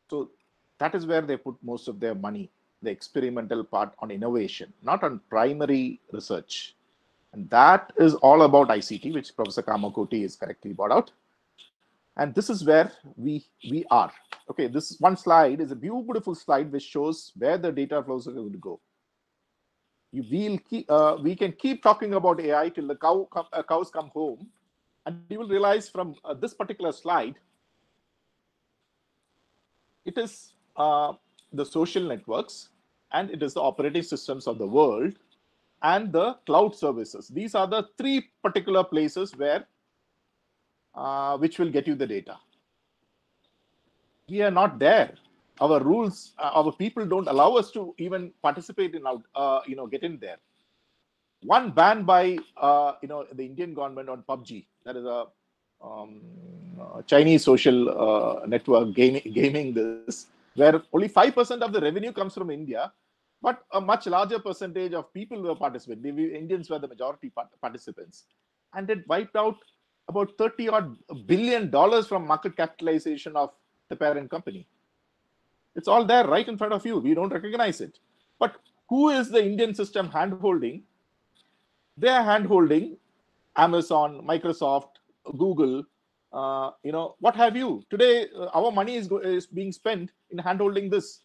so that is where they put most of their money, the experimental part on innovation, not on primary research. And that is all about ICT, which Professor Kamakoti is correctly brought out. And this is where we are. Okay, this one slide is a beautiful slide which shows where the data flows are going to go. We can keep talking about AI till the cows come home, and you will realize from this particular slide, it is the social networks, and it is the operating systems of the world, and the cloud services. These are the three particular places where which will get you the data. We are not there. Our rules, our people don't allow us to even participate in get in there. One ban by the Indian government on PUBG, that is a Chinese social network gaming this, where only 5% of the revenue comes from India, but a much larger percentage of people were participating. The Indians were the majority participants, and it wiped out about $30 billion from market capitalization of the parent company. It's all there right in front of you. We don't recognize it. But who is the Indian system hand-holding? They are hand-holding Amazon, Microsoft, Google, what have you. Today, our money is being spent in hand-holding this.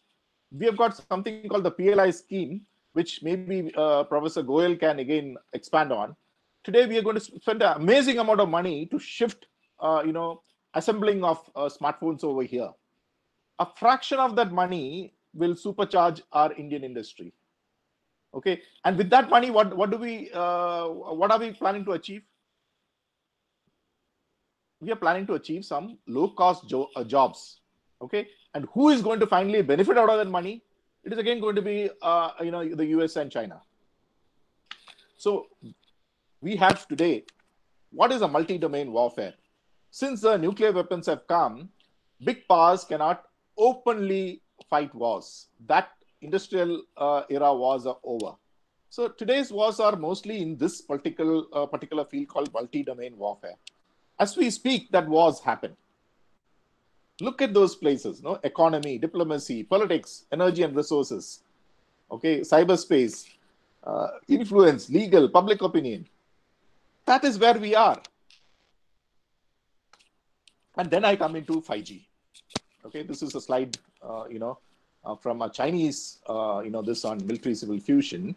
We have got something called the PLI scheme, which maybe Professor Goyal can again expand on. Today, we are going to spend an amazing amount of money to shift, assembling of smartphones over here. A fraction of that money will supercharge our Indian industry. Okay, and with that money, what are we planning to achieve? We are planning to achieve some low-cost jobs. Okay, and who is going to finally benefit out of that money? It is again going to be the US and China. So we have today, what is a multi-domain warfare? Since the nuclear weapons have come, big powers cannot openly fight wars. That industrial era wars are over. So today's wars are mostly in this particular field called multi-domain warfare. As we speak, that wars happen. Look at those places, economy, diplomacy, politics, energy and resources, okay, cyberspace, influence, legal, public opinion. That is where we are. And then I come into 5G. Okay, this is a slide, from a Chinese, this on military civil fusion.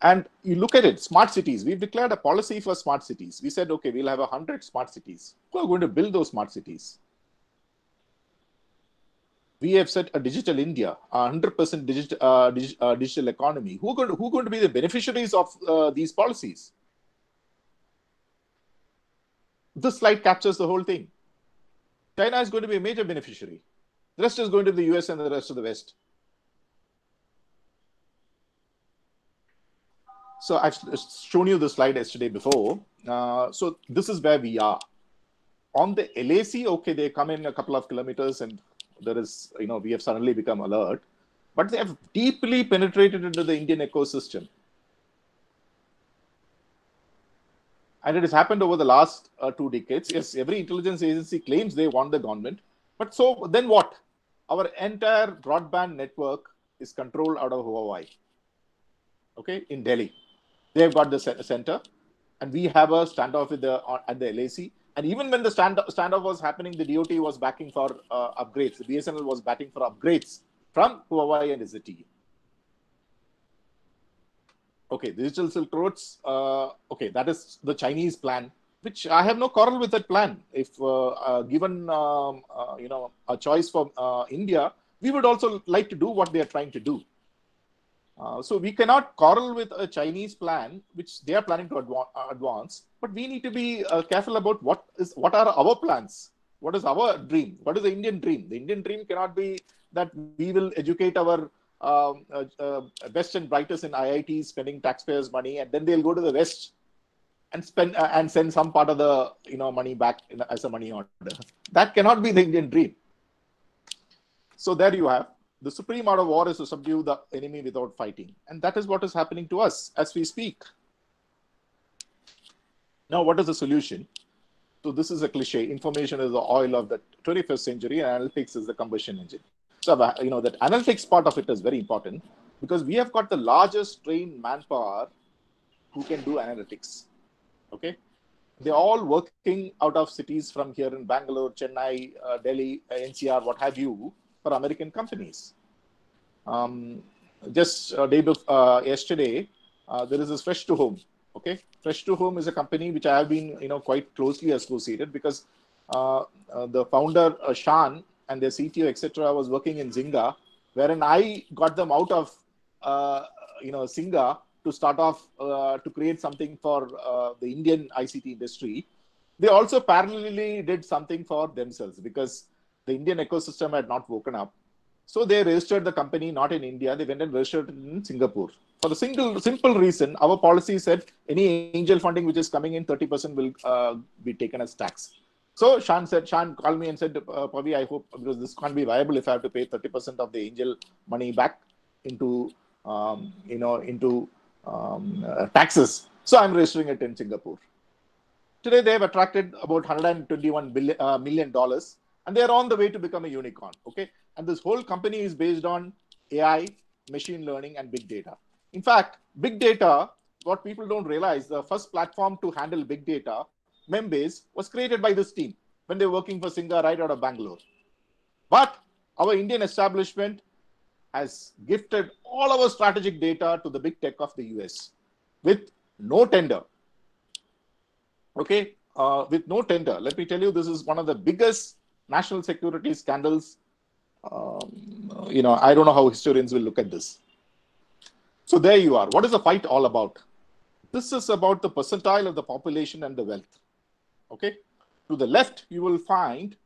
And you look at it, smart cities. We've declared a policy for smart cities. We said, okay, we'll have 100 smart cities. Who are going to build those smart cities? We have set a digital India, 100% digital economy. Who are going to be the beneficiaries of these policies? This slide captures the whole thing. China is going to be a major beneficiary. The rest is going to the US and the rest of the West. So I've shown you the slide yesterday before. So this is where we are. On the LAC, okay, they come in a couple of kilometers and there is, we have suddenly become alert, but they have deeply penetrated into the Indian ecosystem. And it has happened over the last 2 decades. Yes, every intelligence agency claims they want the government. But so then what? Our entire broadband network is controlled out of Huawei. Okay, in Delhi. They have got the center. And we have a standoff with at the LAC. And even when the standoff was happening, the DOT was backing for upgrades. The BSNL was batting for upgrades from Huawei and ZTE. Okay, digital Silk Roads. Okay, that is the Chinese plan, which I have no quarrel with that plan. If given a choice for India, we would also like to do what they are trying to do. So we cannot quarrel with a Chinese plan, which they are planning to advance. But we need to be careful about what are our plans. What is our dream? What is the Indian dream? The Indian dream cannot be that we will educate our best and brightest in IITs, spending taxpayers' money, and then they'll go to the West and spend and send some part of the money back as a money order. That cannot be the Indian dream. So there you have the supreme art of war is to subdue the enemy without fighting, and that is what is happening to us as we speak. Now, what is the solution? So this is a cliche. Information is the oil of the 21st century, and analytics is the combustion engine. So, that analytics part of it is very important because we have got the largest trained manpower who can do analytics. Okay. They're all working out of cities from here in Bangalore, Chennai, Delhi, NCR, what have you, for American companies. Just day before, yesterday, there is this Fresh to Home. Okay. Fresh to Home is a company which I have been, quite closely associated because the founder, Shan, and their CTO, etc., was working in Zynga, wherein I got them out of, Zynga to start off to create something for the Indian ICT industry. They also parallelly did something for themselves because the Indian ecosystem had not woken up. So they registered the company not in India. They went and registered it in Singapore. For the simple reason, our policy said any angel funding which is coming in, 30% will be taken as tax. So Shan called me and said, Pavi, I hope, because this can't be viable if I have to pay 30% of the angel money back into, taxes. So I'm registering it in Singapore. Today, they have attracted about $121 million, and they are on the way to become a unicorn. Okay. And this whole company is based on AI, machine learning, and big data. In fact, big data, what people don't realize, the first platform to handle big data, Membase, was created by this team when they were working for Zynga right out of Bangalore. But our Indian establishment has gifted all our strategic data to the big tech of the US with no tender. Okay, with no tender. Let me tell you, this is one of the biggest national security scandals. I don't know how historians will look at this. So there you are. What is the fight all about? This is about the percentile of the population and the wealth. Okay. To the left, you will find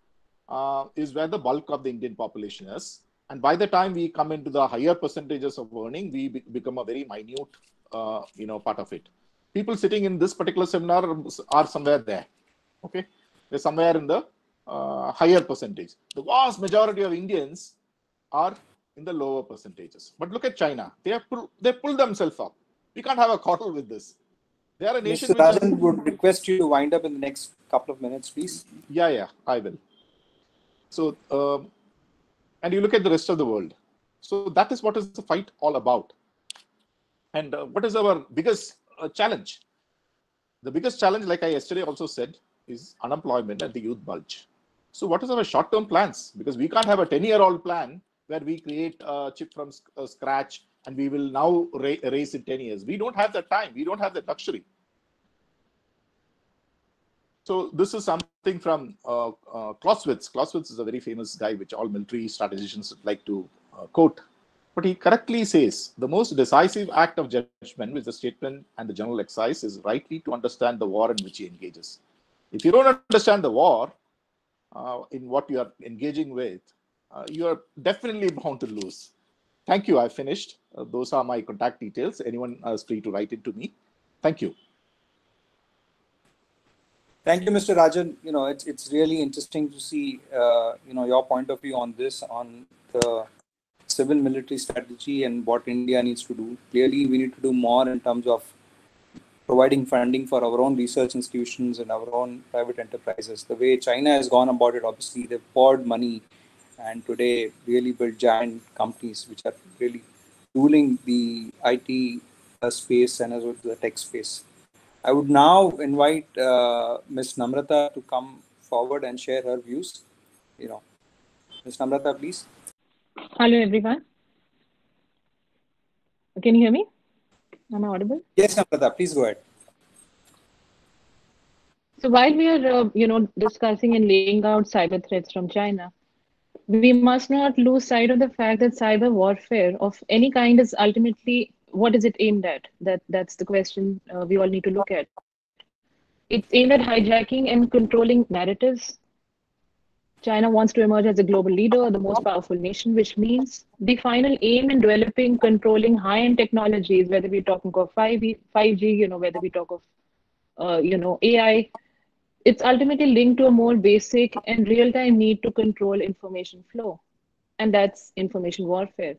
is where the bulk of the Indian population is. And by the time we come into the higher percentages of earning, we become a very minute, part of it. People sitting in this particular seminar are somewhere there. Okay. They're somewhere in the higher percentage. The vast majority of Indians are in the lower percentages. But look at China. They pulled themselves up. We can't have a quarrel with this. They are a nation. Mr. Rajan would request you to wind up in the next couple of minutes, please. Yeah, I will. So, and you look at the rest of the world. So that is what is the fight all about. And what is our biggest challenge? The biggest challenge, like I yesterday also said, is unemployment and the youth bulge. So what is our short-term plans? Because we can't have a 10-year-old plan where we create a chip from scratch and we will now raise in 10 years. We don't have that time. We don't have that luxury. So this is something from Clausewitz. Clausewitz is a very famous guy, which all military strategicians like to quote. But he correctly says, the most decisive act of judgment, which the statement and the general exercise, is rightly to understand the war in which he engages. If you don't understand the war in what you are engaging with, you are definitely bound to lose. Thank you. I finished. Those are my contact details. Anyone is free to write it to me. Thank you. Thank you, Mr. Rajan. It's really interesting to see your point of view on this, on the civil military strategy and what India needs to do. Clearly, we need to do more in terms of providing funding for our own research institutions and our own private enterprises. The way China has gone about it, obviously, they've poured money and today really built giant companies which are really ruling the IT space and as well as the tech space. I would now invite Ms. Namrata to come forward and share her views. Ms. Namrata, please. Hello, everyone. Can you hear me? Am I audible? Yes, Namrata, please go ahead. So while we are, discussing and laying out cyber threats from China, we must not lose sight of the fact that cyber warfare of any kind is ultimately, what is it aimed at? That's the question we all need to look at. It's aimed at hijacking and controlling narratives. China wants to emerge as a global leader, the most powerful nation, which means the final aim in developing, controlling high-end technologies, whether we're talking of 5G, whether we talk of, AI, it's ultimately linked to a more basic and real-time need to control information flow, and that's information warfare.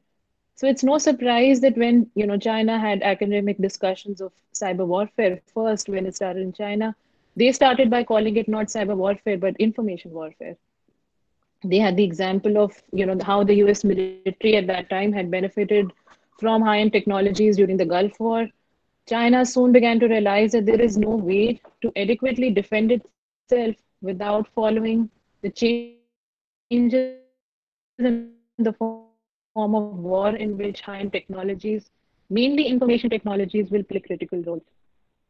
So it's no surprise that when China had academic discussions of cyber warfare first, when it started in China, they started by calling it not cyber warfare but information warfare. They had the example of how the US military at that time had benefited from high-end technologies during the Gulf War. China soon began to realize that there is no way to adequately defend itself without following the changes in the form of war in which high-end technologies, mainly information technologies, will play critical roles.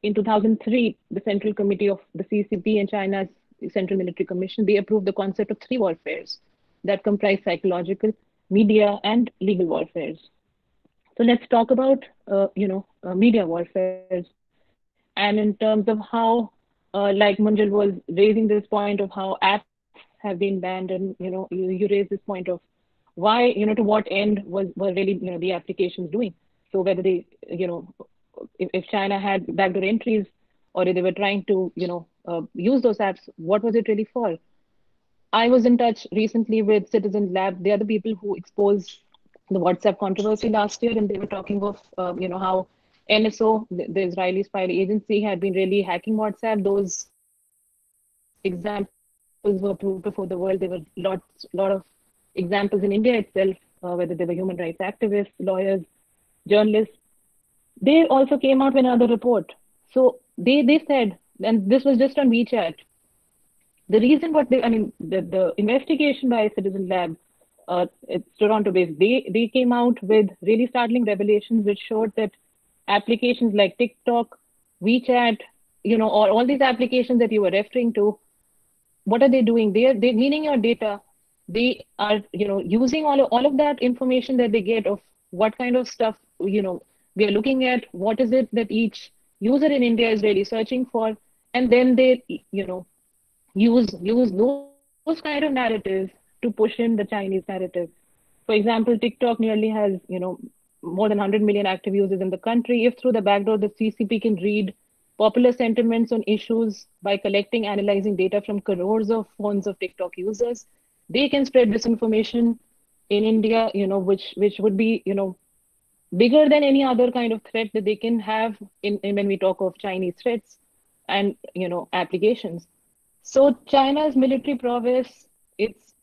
In 2003, the Central Committee of the CCP and China's Central Military Commission, they approved the concept of 3 warfares that comprise psychological, media, and legal warfares. So let's talk about, media warfares. And in terms of how, like Munjal was raising this point of how apps have been banned, and you raised this point of why, to what end were really the applications doing. So whether they, if China had backdoor entries, or if they were trying to use those apps, what was it really for? I was in touch recently with Citizen Lab. They are the people who exposed the WhatsApp controversy last year, and they were talking of how NSO, the Israeli spy agency, had been really hacking WhatsApp. Those examples were proved before the world. There were lot of examples in India itself, whether they were human rights activists, lawyers, journalists. They also came out with another report. So they said, and this was just on WeChat, the reason the investigation by Citizen Lab, it's Toronto-based, they came out with really startling revelations which showed that applications like TikTok, WeChat, or all these applications that you were referring to, what are they doing? They're cleaning your data. They are, using all of that information that they get of what kind of stuff, we are looking at, what is it that each user in India is really searching for, and then they, use those kind of narratives to push in the Chinese narrative. For example, TikTok nearly has, more than 100 million active users in the country. If through the backdoor, the CCP can read popular sentiments on issues by collecting, analyzing data from crores of phones of TikTok users, they can spread disinformation in India, which would be, bigger than any other kind of threat that they can have in when we talk of Chinese threats and, applications. So China's military prowess, its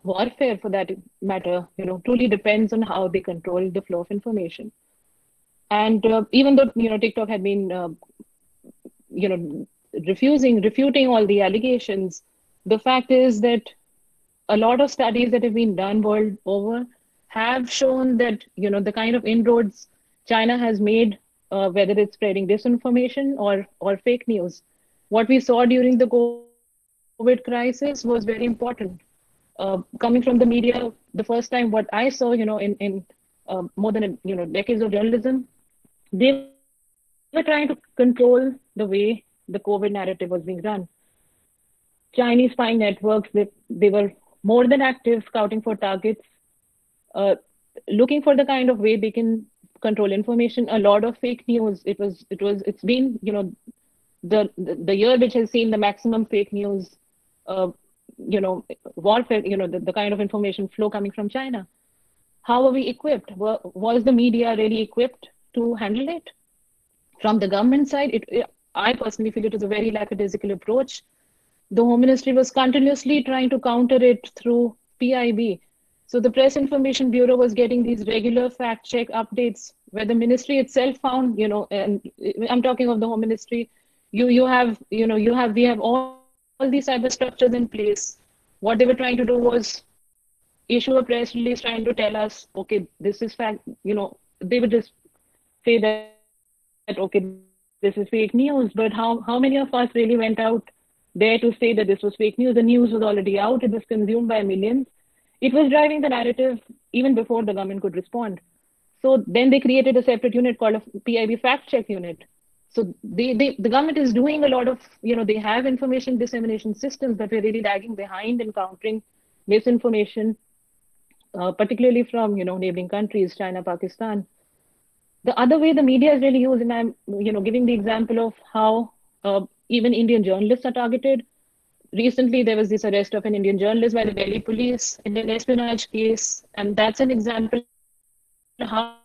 warfare for that matter, truly depends on how they control the flow of information. And even though, TikTok had been, refuting all the allegations, the fact is that a lot of studies that have been done world over have shown that, the kind of inroads China has made, whether it's spreading disinformation or fake news, what we saw during the COVID crisis was very important. Coming from the media, the first time what I saw, in more than decades of journalism, they were trying to control the way the COVID narrative was being run. Chinese spying networks, they were more than active, scouting for targets, looking for the kind of way they can control information. A lot of fake news. It's been, the year which has seen the maximum fake news, warfare, the kind of information flow coming from China. How are we equipped? Was the media really equipped to handle it? From the government side, I personally feel it is a very lackadaisical approach. The Home Ministry was continuously trying to counter it through PIB. So the Press Information Bureau was getting these regular fact check updates where the ministry itself found, and I'm talking of the Home Ministry, we have all these cyber structures in place. What they were trying to do was issue a press release trying to tell us, okay, this is fact, they would just say that okay, this is fake news, but how many of us really went out there to say that this was fake news? The news was already out, it was consumed by millions. It was driving the narrative even before the government could respond. So then they created a separate unit called a PIB fact check unit. So the government is doing a lot of, they have information dissemination systems, but we're really lagging behind in countering misinformation, particularly from, neighboring countries, China, Pakistan. The other way the media is really used, and I'm, giving the example of how even Indian journalists are targeted. Recently, there was this arrest of an Indian journalist by the Delhi police in an espionage case, and that's an example of how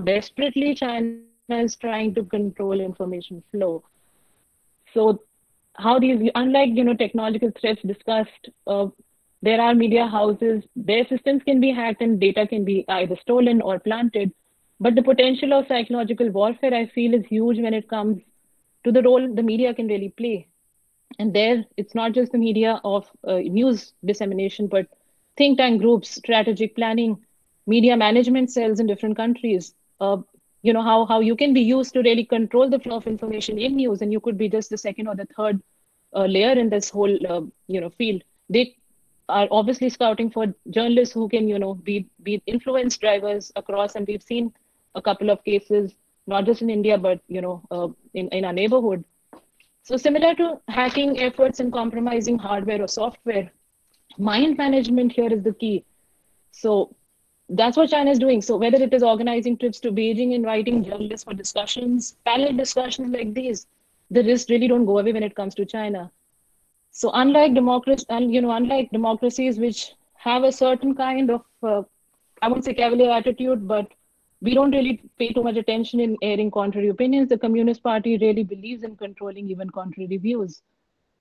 desperately China is trying to control information flow. So, how these, unlike technological threats discussed, there are media houses. Their systems can be hacked and data can be either stolen or planted. But the potential of psychological warfare, I feel, is huge when it comes to the role the media can really play. And there, it's not just the media of news dissemination, but think tank groups, strategic planning, media management cells in different countries. How you can be used to really control the flow of information in news, and you could be just the second or the third layer in this whole field. They are obviously scouting for journalists who can be influence drivers across, and we've seen a couple of cases, not just in India, but in our neighborhood. So similar to hacking efforts and compromising hardware or software, mind management here is the key. So that's what China is doing. So whether it is organizing trips to Beijing, inviting journalists for discussions, panel discussions like these, the risks really don't go away when it comes to China. So unlike democracies which have a certain kind of, I won't say cavalier attitude, but we don't really pay too much attention in airing contrary opinions. The Communist Party really believes in controlling even contrary views.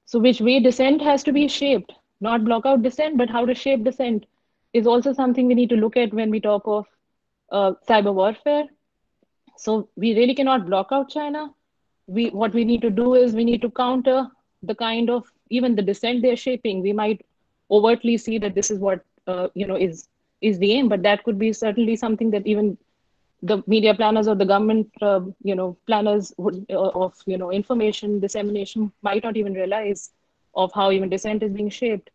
So which way dissent has to be shaped, not block out dissent, but how to shape dissent is also something we need to look at when we talk of cyber warfare. So we really cannot block out China. What we need to do is we need to counter the kind of, even the dissent they're shaping. We might overtly see that this is what is the aim, but that could be certainly something that even the media planners or the government, planners of information dissemination might not even realize of how even dissent is being shaped.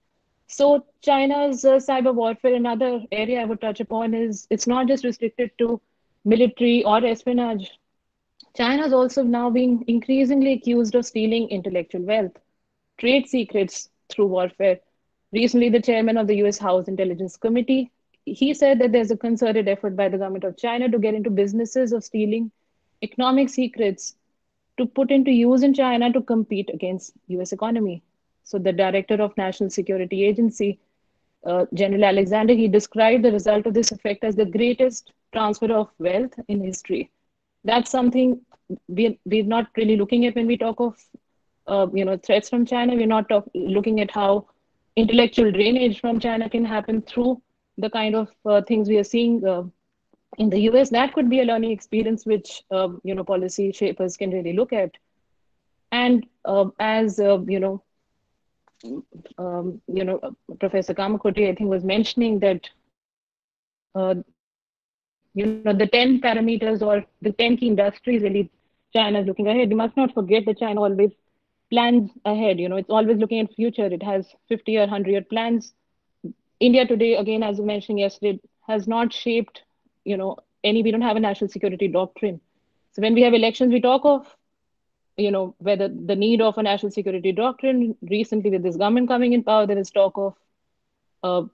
So China's cyber warfare, another area I would touch upon is it's not just restricted to military or espionage. China is also now being increasingly accused of stealing intellectual wealth, trade secrets through warfare. Recently, the chairman of the US House Intelligence Committee, he said that there's a concerted effort by the government of China to get into businesses of stealing economic secrets to put into use in China to compete against US economy. So the director of National Security Agency, General Alexander, he described the result of this effect as the greatest transfer of wealth in history. That's something we're not really looking at when we talk of threats from China. We're not looking at how intellectual drainage from China can happen through the kind of things we are seeing in the US. That could be a learning experience which policy shapers can really look at. And as Professor Kamakoti, I think, was mentioning that the 10 parameters or the 10 key industries really China is looking ahead. You must not forget that China always plans ahead. It's always looking at future. It has 50 or 100-year plans. India today, again, as I mentioned yesterday, has not shaped, we don't have a national security doctrine. So when we have elections, we talk of, whether the need of a national security doctrine. Recently, with this government coming in power, there is talk of,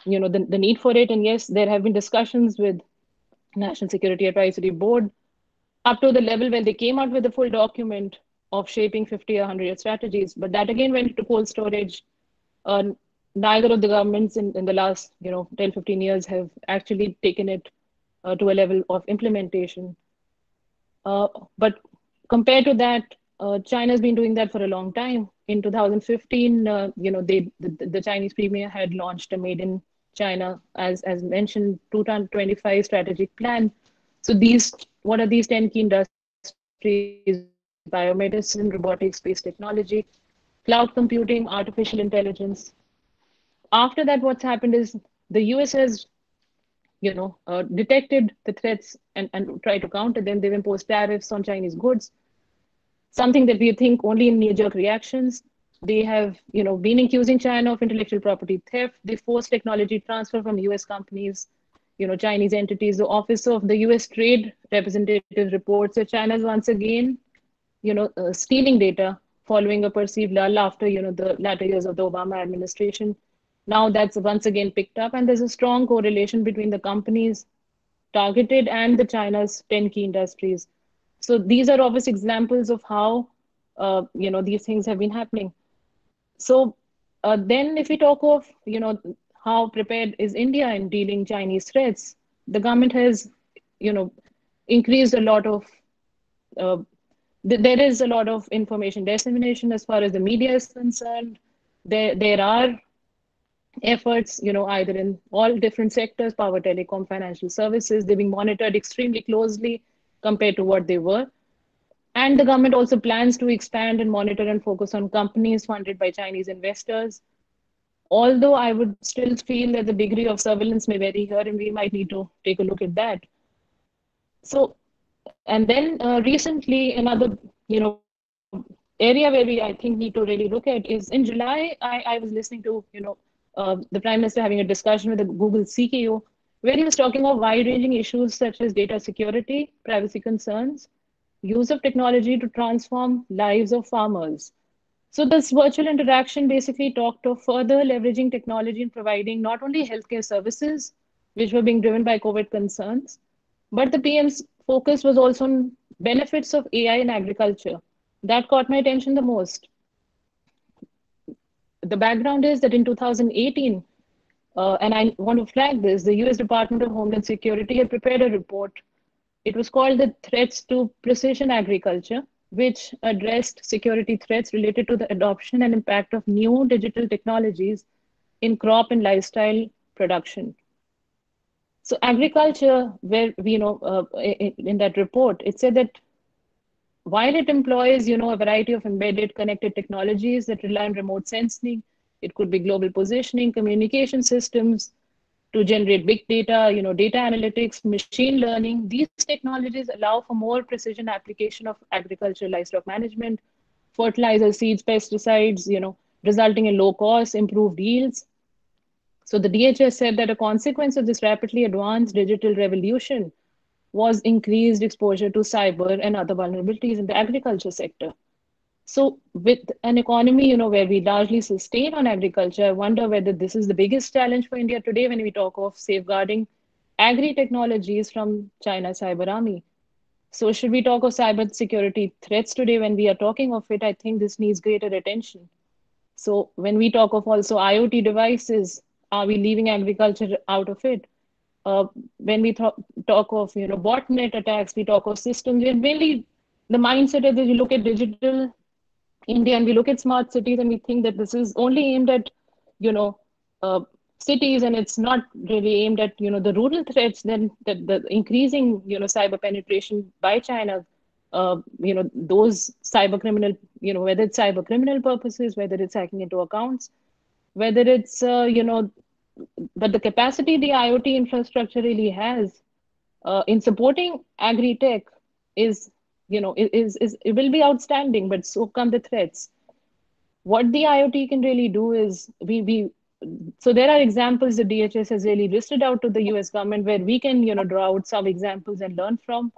the need for it. And yes, there have been discussions with National Security Advisory Board up to the level when they came out with the full document. of shaping 50 or 100-year strategies. But that again went to cold storage. Neither of the governments in the last 10, 15 years have actually taken it to a level of implementation. But compared to that, China's been doing that for a long time. In 2015, the Chinese premier had launched a Made in China, as mentioned, 2025 strategic plan. So what are these 10 key industries? Biomedicine, robotics, space technology, cloud computing, artificial intelligence. After that, what's happened is the US has detected the threats and tried to counter them. They've imposed tariffs on Chinese goods, something that we think only in knee-jerk reactions. They have been accusing China of intellectual property theft. They forced technology transfer from US companies, Chinese entities. The Office of the US Trade Representative reports that China is once again stealing data following a perceived lull after the latter years of the Obama administration. Now that's once again picked up, and there's a strong correlation between the companies targeted and the China's 10 key industries. So these are obvious examples of how these things have been happening. So then if we talk of how prepared is India in dealing Chinese threats, the government has increased a lot of there is a lot of information dissemination as far as the media is concerned. There are efforts, either in all different sectors, power, telecom, financial services. They're being monitored extremely closely compared to what they were. And the government also plans to expand and monitor and focus on companies funded by Chinese investors. Although I would still feel that the degree of surveillance may vary here, and we might need to take a look at that. So, and then recently, another, area where we, I think, need to really look at is in July, I was listening to, the Prime Minister having a discussion with the Google CKO, where he was talking of wide-ranging issues such as data security, privacy concerns, use of technology to transform lives of farmers. So this virtual interaction basically talked of further leveraging technology and providing not only healthcare services, which were being driven by COVID concerns, but the PM's focus was also on benefits of AI in agriculture. That caught my attention the most. The background is that in 2018, and I want to flag this, the US Department of Homeland Security had prepared a report. It was called the Threats to Precision Agriculture, which addressed security threats related to the adoption and impact of new digital technologies in crop and lifestyle production. So agriculture, where we in that report, it said that while it employs a variety of embedded connected technologies that rely on remote sensing, it could be global positioning, communication systems to generate big data, data analytics, machine learning. These technologies allow for more precision application of agricultural livestock management, fertilizer, seeds, pesticides, resulting in low costs, improved yields. So the DHS said that a consequence of this rapidly advanced digital revolution was increased exposure to cyber and other vulnerabilities in the agriculture sector. So with an economy, where we largely sustain on agriculture, I wonder whether this is the biggest challenge for India today when we talk of safeguarding agri-technologies from China's cyber army. So should we talk of cyber security threats today when we are talking of it? I think this needs greater attention. So when we talk of also IoT devices, are we leaving agriculture out of it? When we talk of botnet attacks, we talk of systems. And mainly the mindset is that you look at digital India and we look at smart cities and we think that this is only aimed at cities and it's not really aimed at the rural threats. Then the increasing cyber penetration by China, those cyber criminal, whether it's cyber criminal purposes, whether it's hacking into accounts, whether it's but the capacity the IoT infrastructure really has in supporting agri-tech is it will be outstanding, but so come the threats. What the IoT can really do is so there are examples the DHS has really listed out to the US government where we can draw out some examples and learn from.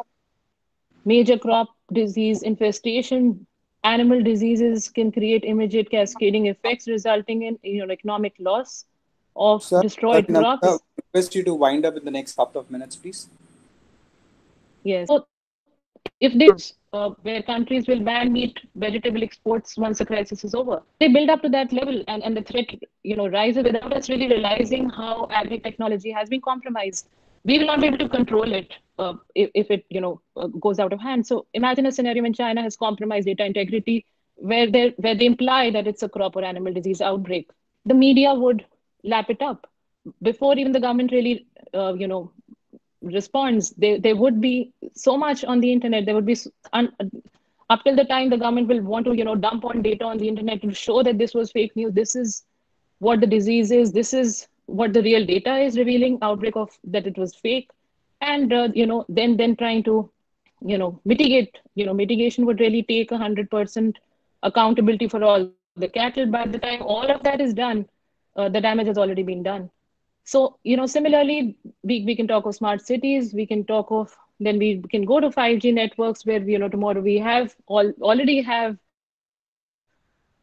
Major crop disease infestation, animal diseases can create immediate cascading effects resulting in economic loss of destroyed crops. I request you to wind up in the next couple of minutes, please. Yes. So if this, where countries will ban meat, vegetable exports once the crisis is over. They build up to that level, and the threat, rises without us really realizing how agri-technology has been compromised. We will not be able to control it if it, goes out of hand. So imagine a scenario when China has compromised data integrity, where they imply that it's a crop or animal disease outbreak. The media would lap it up before even the government really, responds. There would be so much on the internet. There would be up till the time the government will want to dump on data on the internet to show that this was fake news. This is what the disease is. This is what the real data is revealing. Outbreak of that it was fake, and then trying to mitigate. Mitigation would really take 100% accountability for all the cattle. By the time all of that is done, the damage has already been done. So, similarly, we can talk of smart cities, we can talk of, then we can go to 5G networks where, tomorrow we already have,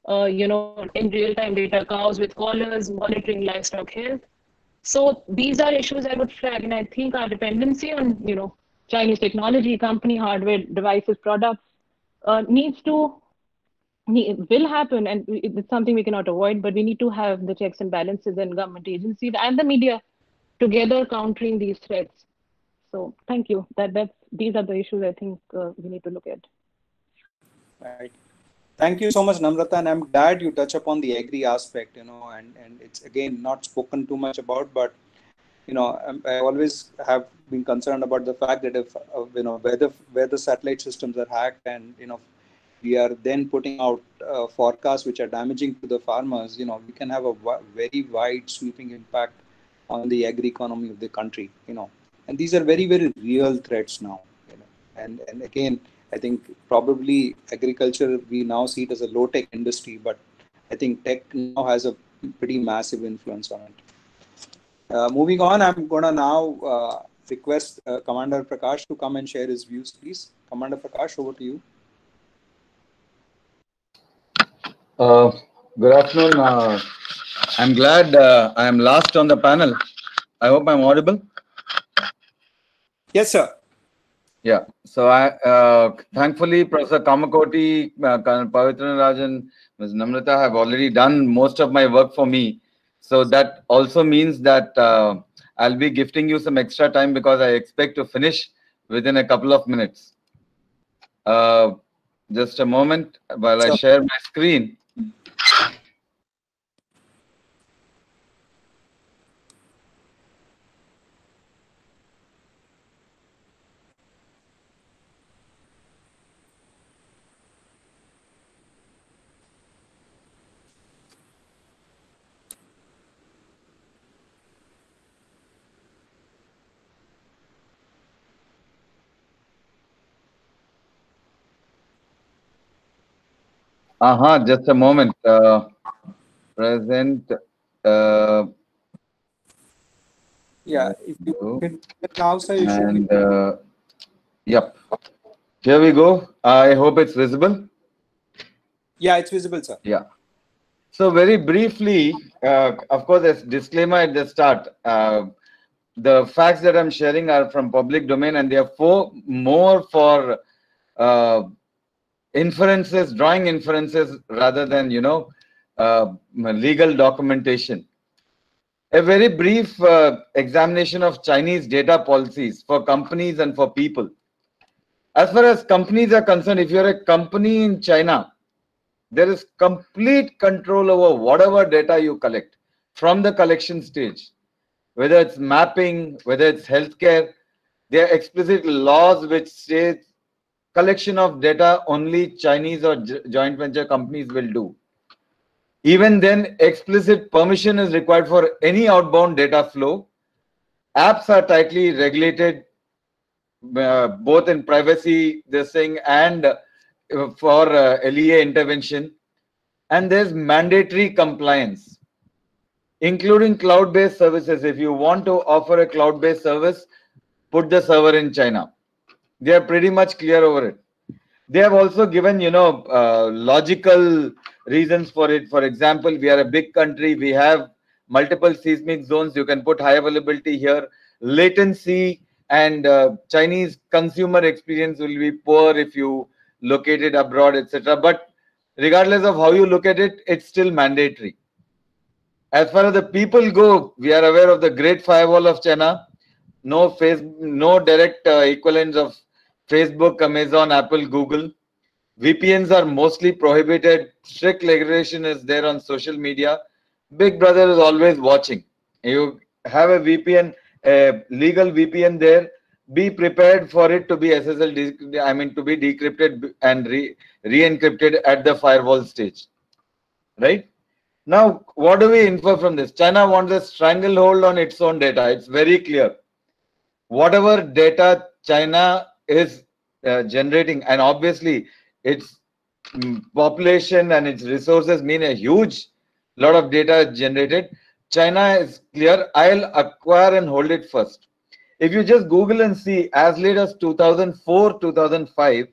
in real-time data cows with collars, monitoring livestock health. So these are issues I would flag. And I think our dependency on, Chinese technology, company, hardware, devices, products will happen, and it's something we cannot avoid, but we need to have the checks and balances and government agencies and the media together countering these threats. So thank you. These are the issues I think we need to look at. Right. Thank you so much, Namrata, and I'm glad you touch upon the agri aspect, and it's again not spoken too much about, but I always have been concerned about the fact that if where the satellite systems are hacked, and we are then putting out forecasts which are damaging to the farmers, we can have a very wide sweeping impact on the agri economy of the country, and these are very, very real threats now, and again, I think probably agriculture, we now see it as a low-tech industry, but I think tech now has a pretty massive influence on it. Moving on, I'm going to now request Commander Prakash to come and share his views, please. Commander Prakash, over to you. Good afternoon. I'm glad I am last on the panel. I hope I'm audible. Yes, sir. Yeah. So I thankfully Professor Kamakoti, Pavitranarajan, Ms. Namrata have already done most of my work for me. So that also means that I'll be gifting you some extra time because I expect to finish within a couple of minutes. Just a moment while I share my screen. Just a moment. Present. Yeah, if you can now, sir, you should be. Yep. Here we go. I hope it's visible. Yeah, it's visible, sir. Yeah. So very briefly, of course, there's disclaimer at the start. The facts that I'm sharing are from public domain, and they are more for inferences, drawing inferences rather than legal documentation. A very brief examination of Chinese data policies for companies and for people. As far as companies are concerned, if you're a company in China, there is complete control over whatever data you collect from the collection stage, whether it's mapping, whether it's healthcare. There are explicit laws which say collection of data only Chinese or joint venture companies will do. Even then, explicit permission is required for any outbound data flow. Apps are tightly regulated, both in privacy, this thing, and for LEA intervention. And there's mandatory compliance, including cloud-based services. If you want to offer a cloud-based service, put the server in China. They are pretty much clear over it. They have also given, logical reasons for it. For example, we are a big country. We have multiple seismic zones. You can put high availability here. Latency and Chinese consumer experience will be poor if you locate it abroad, etc. But regardless of how you look at it, it's still mandatory. As far as the people go, we are aware of the Great Firewall of China. No direct equivalents of Facebook, Amazon, Apple, Google. VPNs are mostly prohibited. Strict regulation is there on social media. Big Brother is always watching. You have a VPN, a legal VPN there. Be prepared for it to be SSL, I mean, to be decrypted and re-encrypted at the firewall stage. Right? Now, what do we infer from this? China wants a stranglehold on its own data. It's very clear. Whatever data China is generating, and obviously its population and its resources mean a huge lot of data generated. China is clear, I'll acquire and hold it first. If you just Google and see, as late as 2004, 2005,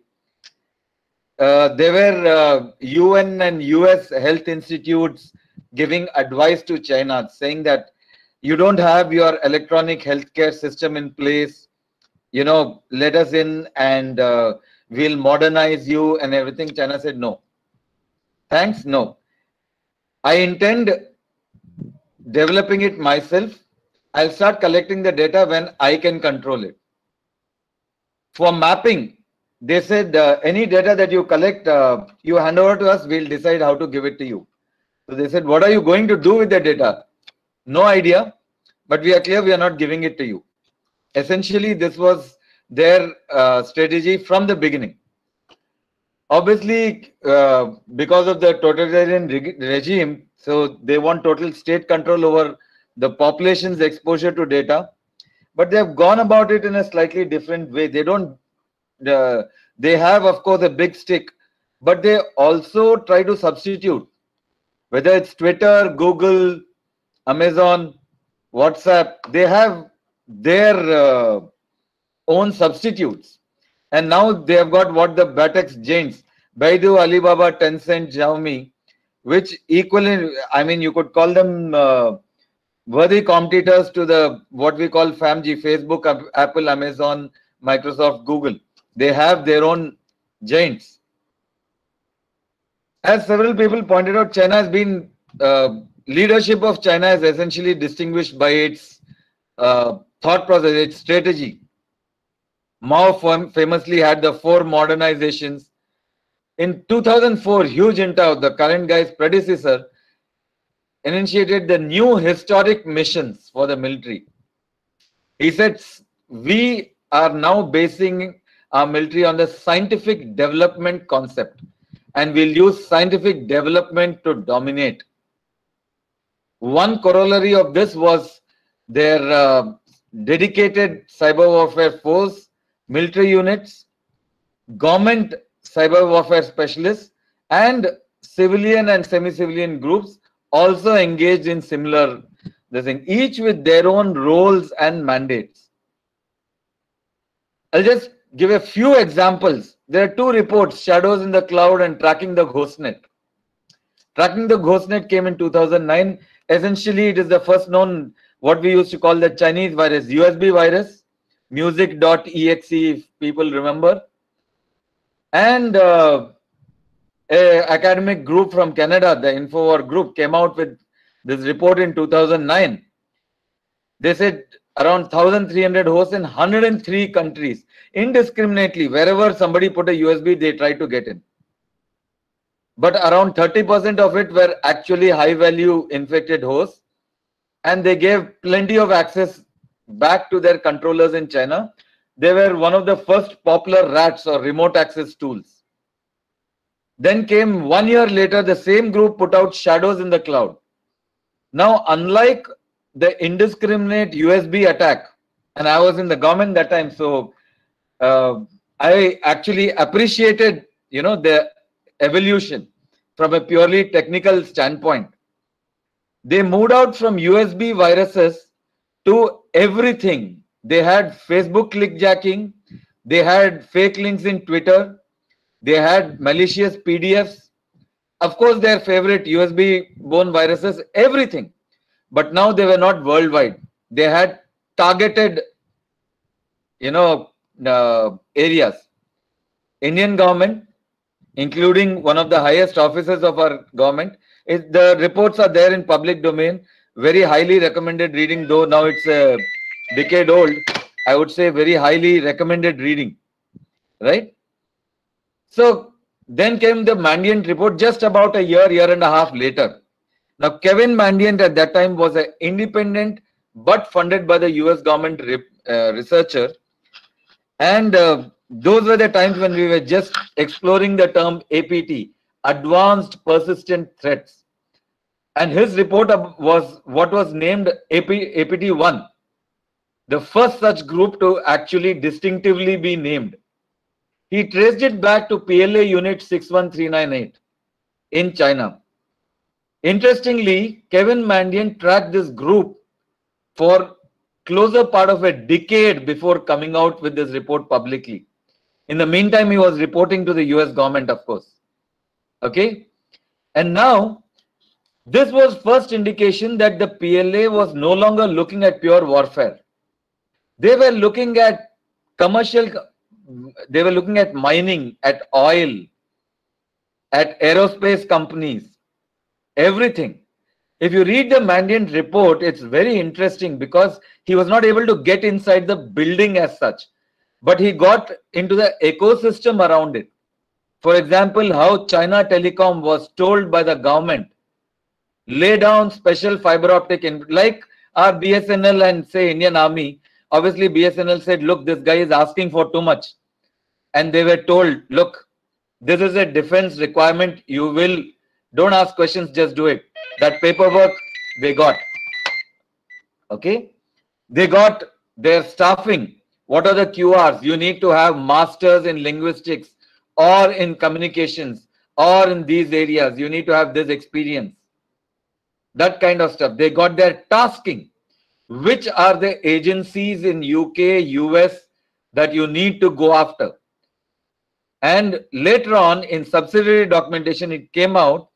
there were UN and US health institutes giving advice to China, saying that you don't have your electronic healthcare system in place, you know, let us in and we'll modernize you and everything. China said, no. Thanks, no. I intend developing it myself. I'll start collecting the data when I can control it. For mapping, they said any data that you collect, you hand over to us, we'll decide how to give it to you. So they said, what are you going to do with the data? No idea, but we are clear we are not giving it to you. Essentially, this was their strategy from the beginning. Obviously, because of the totalitarian regime, so they want total state control over the population's exposure to data, but they have gone about it in a slightly different way. They don't, they have, of course, a big stick, but they also try to substitute, whether it's Twitter, Google, Amazon, WhatsApp, they have their own substitutes. And now they have got what the Batex giants, Baidu, Alibaba, Tencent, Xiaomi, which equally, I mean, you could call them worthy competitors to the what we call FAMG, Facebook, Apple, Amazon, Microsoft, Google. They have their own giants. As several people pointed out, China has been, leadership of China is essentially distinguished by its thought process, its strategy. Mao famously had the 4 modernizations. In 2004, Hu Jintao, the current guy's predecessor, initiated the new historic missions for the military. He said, we are now basing our military on the scientific development concept, and we'll use scientific development to dominate. One corollary of this was their dedicated cyber warfare force, military units, government cyber warfare specialists, and civilian and semi-civilian groups also engaged in similar thing, each with their own roles and mandates. I'll just give a few examples. There are 2 reports, Shadows in the Cloud and Tracking the Ghostnet. Tracking the Ghostnet came in 2009. Essentially, it is the first known, what we used to call the Chinese virus, USB virus, music.exe, if people remember. And an academic group from Canada, the Infowar group, came out with this report in 2009. They said around 1,300 hosts in 103 countries, indiscriminately, wherever somebody put a USB, they tried to get in. But around 30% of it were actually high-value infected hosts, and they gave plenty of access back to their controllers in China. They were one of the first popular RATs or remote access tools. Then came 1 year later, the same group put out Shadows in the Cloud. Now, unlike the indiscriminate USB attack, and I was in the government that time, so I actually appreciated, you know, the evolution from a purely technical standpoint. They moved out from USB viruses to everything. They had Facebook clickjacking, they had fake links in Twitter, they had malicious PDFs, of course their favorite USB-borne viruses, everything. But now they were not worldwide. They had targeted areas. Indian government, including one of the highest officers of our government, the reports are there in public domain. Very highly recommended reading, though now it's a decade old. I would say very highly recommended reading, right? So then came the Mandiant report just about a year and a half later. Now, Kevin Mandiant at that time was an independent but funded by the US government researcher. And those were the times when we were just exploring the term APT, Advanced Persistent Threats. And his report was what was named APT-1, the first such group to actually distinctively be named. He traced it back to PLA Unit 61398 in China. Interestingly, Kevin Mandiant tracked this group for closer part of a decade before coming out with this report publicly. In the meantime, he was reporting to the US government, of course. Okay? And now, this was first indication that the PLA was no longer looking at pure warfare. They were looking at commercial, they were looking at mining, at oil, at aerospace companies, everything. If you read the Mandiant report, it's very interesting because he was not able to get inside the building as such, but he got into the ecosystem around it. For example, how China Telecom was told by the government, lay down special fiber optic, like our BSNL and say Indian Army. Obviously, BSNL said, look, this guy is asking for too much. And they were told, look, this is a defense requirement. Don't ask questions, just do it. That paperwork they got. Okay. They got their staffing. What are the QRs? You need to have masters in linguistics or in communications or in these areas. You need to have this experience. That kind of stuff. They got their tasking. Which are the agencies in UK, US that you need to go after? And later on in subsidiary documentation, it came out,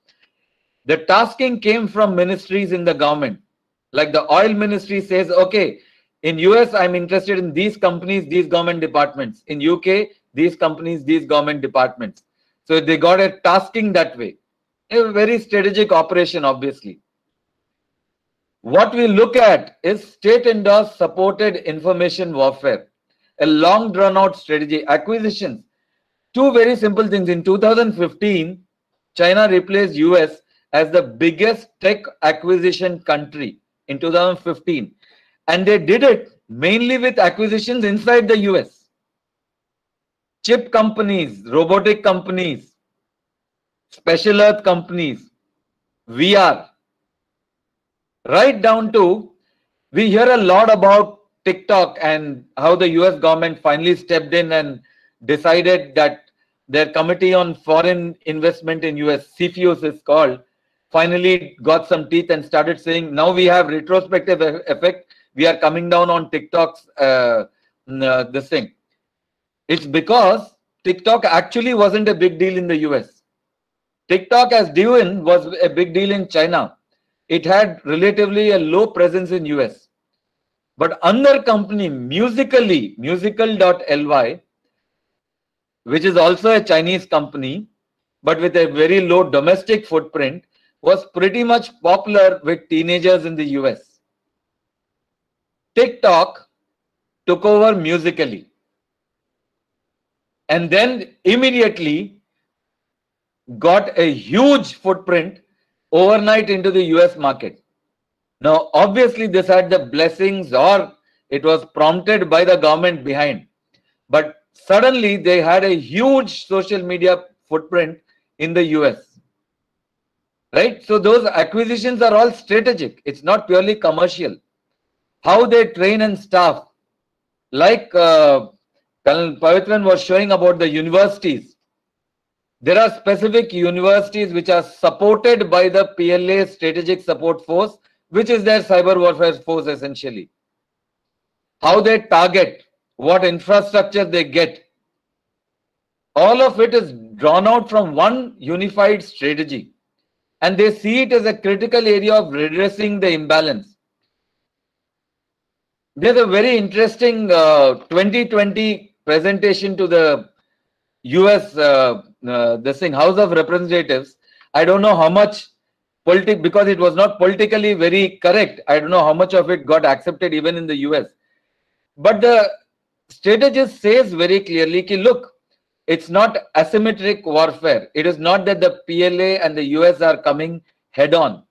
the tasking came from ministries in the government. Like the oil ministry says, okay, in US, I'm interested in these companies, these government departments. In UK, these companies, these government departments. So they got a tasking that way. A very strategic operation, obviously. What we look at is state-endorsed supported information warfare, a long drawn-out strategy. Acquisitions. Two very simple things. In 2015, China replaced US as the biggest tech acquisition country in 2015. And they did it mainly with acquisitions inside the US. Chip companies, robotic companies, special earth companies, VR. Right down to, we hear a lot about TikTok and how the US government finally stepped in and decided that their Committee on Foreign Investment in US, CFIUS is called, finally got some teeth and started saying, now we have retrospective effect. We are coming down on TikTok's this thing. It's because TikTok actually wasn't a big deal in the US. TikTok as Douyin was a big deal in China. It had relatively a low presence in US. But another company, Musical.ly, musical.ly, which is also a Chinese company, but with a very low domestic footprint, was pretty much popular with teenagers in the US. TikTok took over Musical.ly. And then immediately got a huge footprint overnight into the US market. Now, obviously, this had the blessings or it was prompted by the government behind. But suddenly, they had a huge social media footprint in the US. Right? So, those acquisitions are all strategic. It's not purely commercial. How they train and staff. Like Colonel Pavitran was showing about the universities. There are specific universities which are supported by the PLA Strategic Support Force, which is their cyber warfare force essentially. How they target, what infrastructure they get. All of it is drawn out from one unified strategy. And they see it as a critical area of redressing the imbalance. There's a very interesting 2020 presentation to the US this thing, House of Representatives. I don't know how much because it was not politically very correct. I don't know how much of it got accepted even in the US. But the strategist says very clearly, ki, look, it's not asymmetric warfare. It is not that the PLA and the US are coming head on.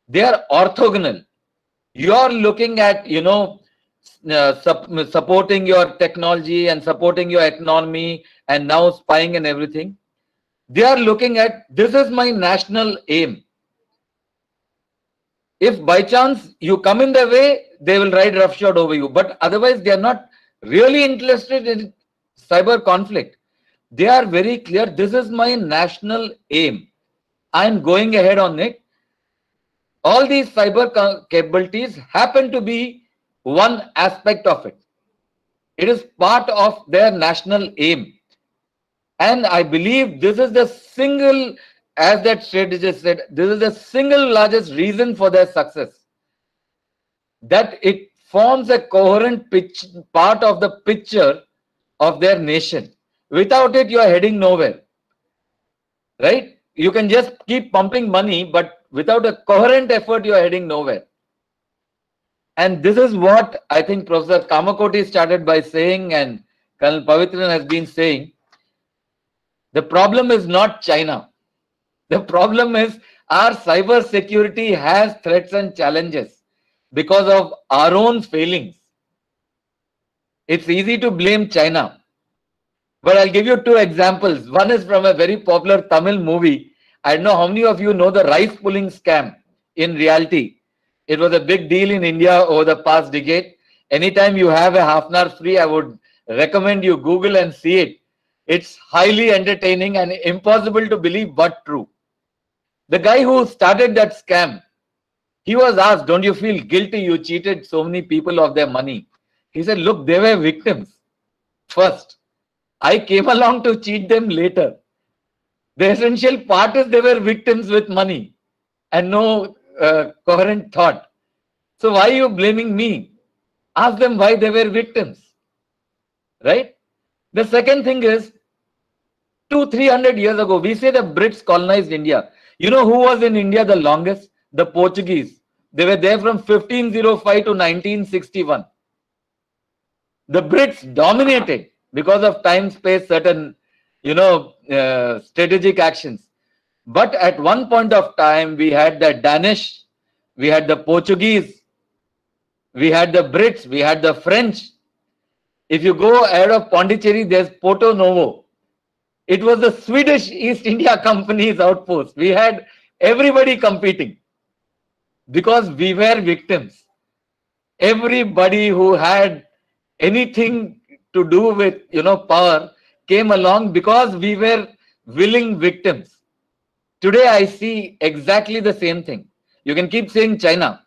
They are orthogonal. You are looking at, you know, supporting your technology and supporting your economy and now spying and everything. They are looking at, this is my national aim. If by chance you come in their way, they will ride roughshod over you. But otherwise, they are not really interested in cyber conflict. They are very clear, this is my national aim. I'm going ahead on it. All these cyber capabilities happen to be one aspect of it. It is part of their national aim. And I believe this is the single, as that strategist said, this is the single largest reason for their success. That it forms a coherent part of the picture of their nation. Without it, you are heading nowhere. Right? You can just keep pumping money, but without a coherent effort, you are heading nowhere. And this is what I think Professor Kamakoti started by saying, and Colonel Pavitran has been saying. The problem is not China. The problem is our cyber security has threats and challenges because of our own failings. It's easy to blame China. But I'll give you two examples. One is from a very popular Tamil movie. I don't know how many of you know the rice pulling scam in reality. It was a big deal in India over the past decade. Anytime you have a half an hour free, I would recommend you Google and see it. It's highly entertaining and impossible to believe, but true. The guy who started that scam, he was asked, don't you feel guilty you cheated so many people of their money? He said, look, they were victims first. I came along to cheat them later. The essential part is they were victims with money and no coherent thought. So why are you blaming me? Ask them why they were victims. Right? The second thing is, 200-300 years ago, we say the Brits colonized India. You know who was in India the longest? The Portuguese. They were there from 1505 to 1961. The Brits dominated because of time, space, certain, you know, strategic actions. But at one point of time, we had the Danish, we had the Portuguese, we had the Brits, we had the French. If you go ahead of Pondicherry, there's Porto Novo. It was the Swedish East India Company's outpost. We had everybody competing because we were victims. Everybody who had anything to do with, you know, power came along because we were willing victims. Today, I see exactly the same thing. You can keep saying China,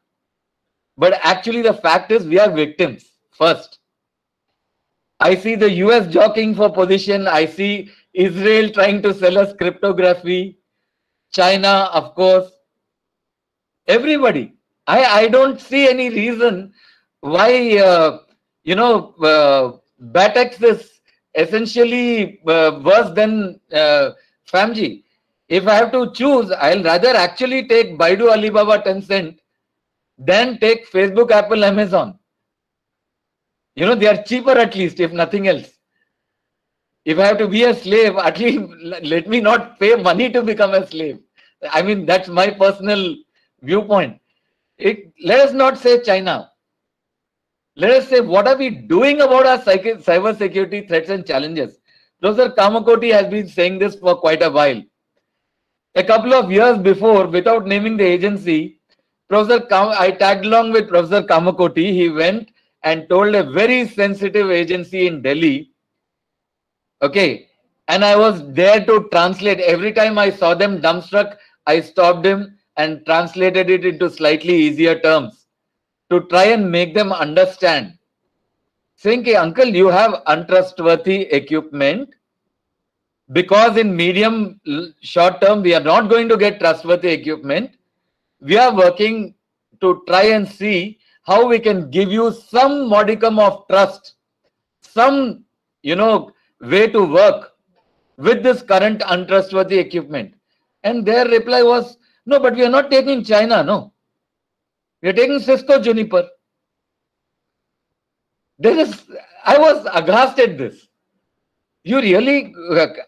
but actually the fact is we are victims first. I see the US jockeying for position. I see Israel trying to sell us cryptography. China, of course. Everybody. I don't see any reason why, you know, BATX is essentially worse than FAMG. If I have to choose, I'll rather actually take Baidu, Alibaba, Tencent than take Facebook, Apple, Amazon. You know, they are cheaper at least, if nothing else. If I have to be a slave, at least let me not pay money to become a slave. I mean, that's my personal viewpoint. Let us not say China. Let us say, what are we doing about our cyber security threats and challenges? Professor Kamakoti has been saying this for quite a while. A couple of years before, without naming the agency, I tagged along with Professor Kamakoti. He went and told a very sensitive agency in Delhi. Okay, and I was there to translate. Every time I saw them dumbstruck, I stopped him and translated it into slightly easier terms to try and make them understand. Saying, hey, uncle, you have untrustworthy equipment because in medium short term, we are not going to get trustworthy equipment. We are working to try and see how we can give you some modicum of trust, some, way to work with this current untrustworthy equipment. And their reply was, no, but we are not taking China, no. We are taking Cisco Juniper. I was aghast at this. You really,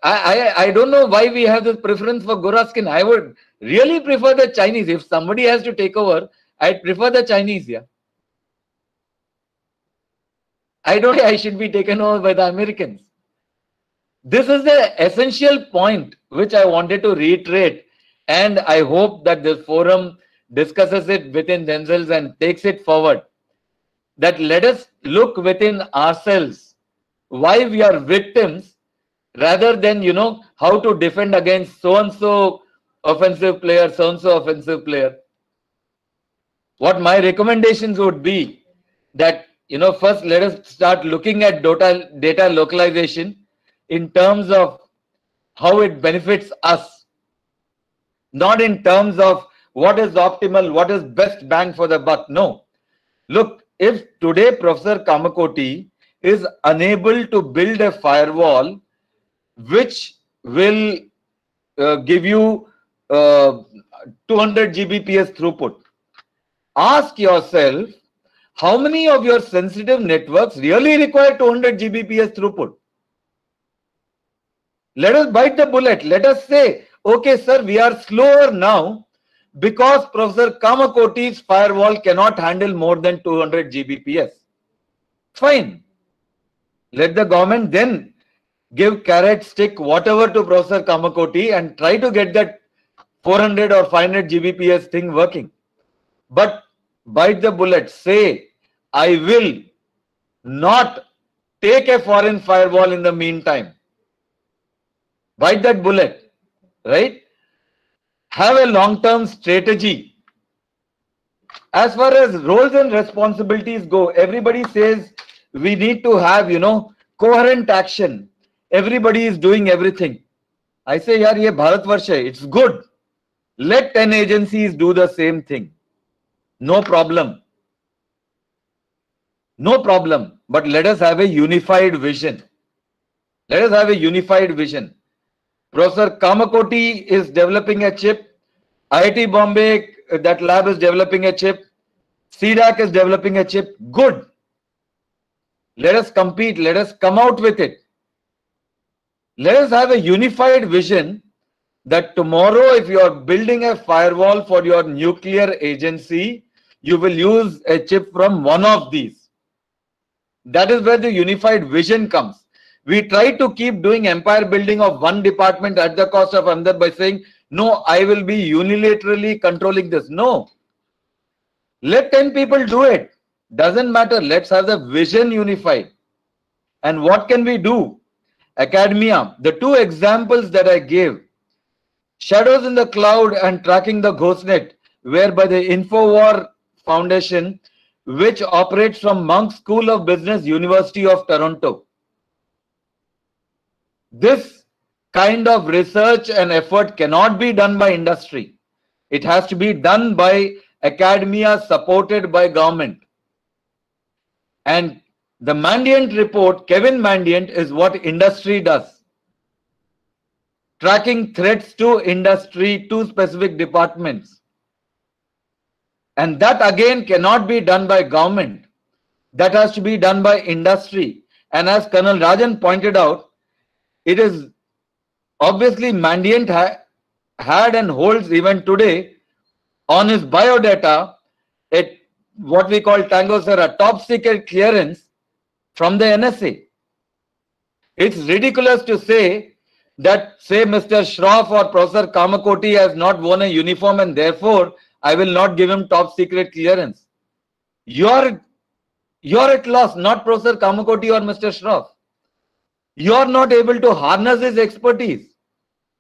I don't know why we have this preference for Goraskin. I would really prefer the Chinese. If somebody has to take over, I'd prefer the Chinese, yeah. I don't think I should be taken over by the Americans. This is the essential point which I wanted to reiterate, and I hope that this forum discusses it within themselves and takes it forward. That let us look within ourselves why we are victims, rather than how to defend against so and so offensive player, so and so offensive player. What my recommendations would be that first let us start looking at data localization in terms of how it benefits us, not in terms of what is optimal, what is best bang for the buck. No. Look, if today Professor Kamakoti is unable to build a firewall which will give you 200 Gbps throughput, ask yourself, how many of your sensitive networks really require 200 Gbps throughput? Let us bite the bullet. Let us say, okay, sir, we are slower now because Professor Kamakoti's firewall cannot handle more than 200 Gbps. Fine. Let the government then give carrot, stick, whatever to Professor Kamakoti and try to get that 400 or 500 Gbps thing working. But bite the bullet. Say, I will not take a foreign firewall in the meantime. Bite that bullet, right? Have a long-term strategy. As far as roles and responsibilities go, everybody says we need to have, coherent action. Everybody is doing everything. I say, yaar, ye Bharatvarsha, it's good. Let 10 agencies do the same thing. No problem. No problem. But let us have a unified vision. Let us have a unified vision. Professor Kamakoti is developing a chip. IIT Bombay, that lab is developing a chip. CDAC is developing a chip. Good. Let us compete. Let us come out with it. Let us have a unified vision that tomorrow, if you are building a firewall for your nuclear agency, you will use a chip from one of these. That is where the unified vision comes. We try to keep doing empire building of one department at the cost of another by saying, no, I will be unilaterally controlling this. No. Let 10 people do it. Doesn't matter. Let's have the vision unified. And what can we do? Academia. The two examples that I gave, Shadows in the Cloud and Tracking the Ghostnet, whereby the Infowar Foundation, which operates from Monk School of Business, University of Toronto. This kind of research and effort cannot be done by industry. It has to be done by academia, supported by government. And the Mandiant report, Kevin Mandiant, is what industry does. Tracking threats to industry, to specific departments. And that again cannot be done by government. That has to be done by industry. And as Colonel Rajan pointed out, it is obviously Mandiant had and holds even today on his biodata what we call Tango Serra, top secret clearance from the NSA. It's ridiculous to say that, say, Mr. Shroff or Professor Kamakoti has not worn a uniform and therefore I will not give him top secret clearance. You're at loss, not Professor Kamakoti or Mr. Shroff. You're not able to harness his expertise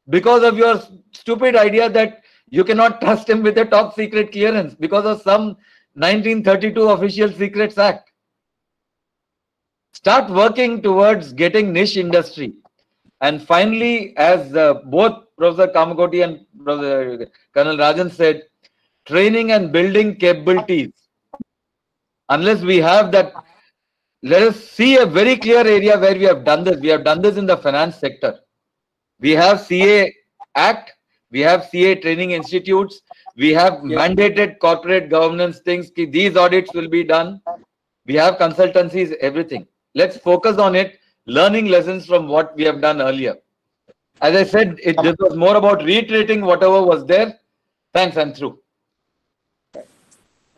because of your stupid idea that you cannot trust him with a top secret clearance because of some 1932 Official Secrets Act. Start working towards getting niche industry. And finally, as both Professor Kamakoti and Colonel Rajan said, training and building capabilities. unless we have that. Let us see a very clear area where we have done this. We have done this in the finance sector. We have CA Act, we have CA training institutes, we have mandated corporate governance things. These audits will be done. We have consultancies, everything. Let's focus on it, learning lessons from what we have done earlier. As I said, this was more about reiterating whatever was there. Thanks, I'm through.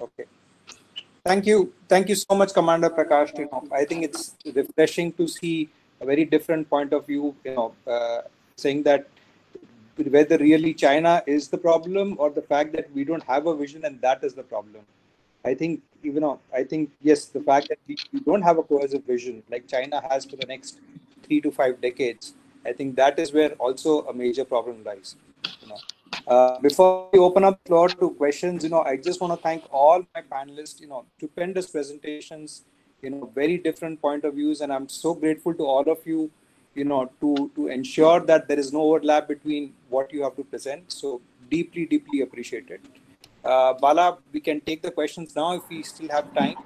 Okay. Thank you so much, Commander Prakash. I think it's refreshing to see a very different point of view. Saying that whether really China is the problem or the fact that we don't have a vision and that is the problem. I think yes, the fact that we don't have a cohesive vision like China has for the next 3 to 5 decades. I think that is where also a major problem lies. Before we open up the floor to questions, I just want to thank all my panelists. Stupendous presentations. Very different point of views, and I'm so grateful to all of you. To ensure that there is no overlap between what you have to present. So deeply appreciated. Bala, we can take the questions now if we still have time.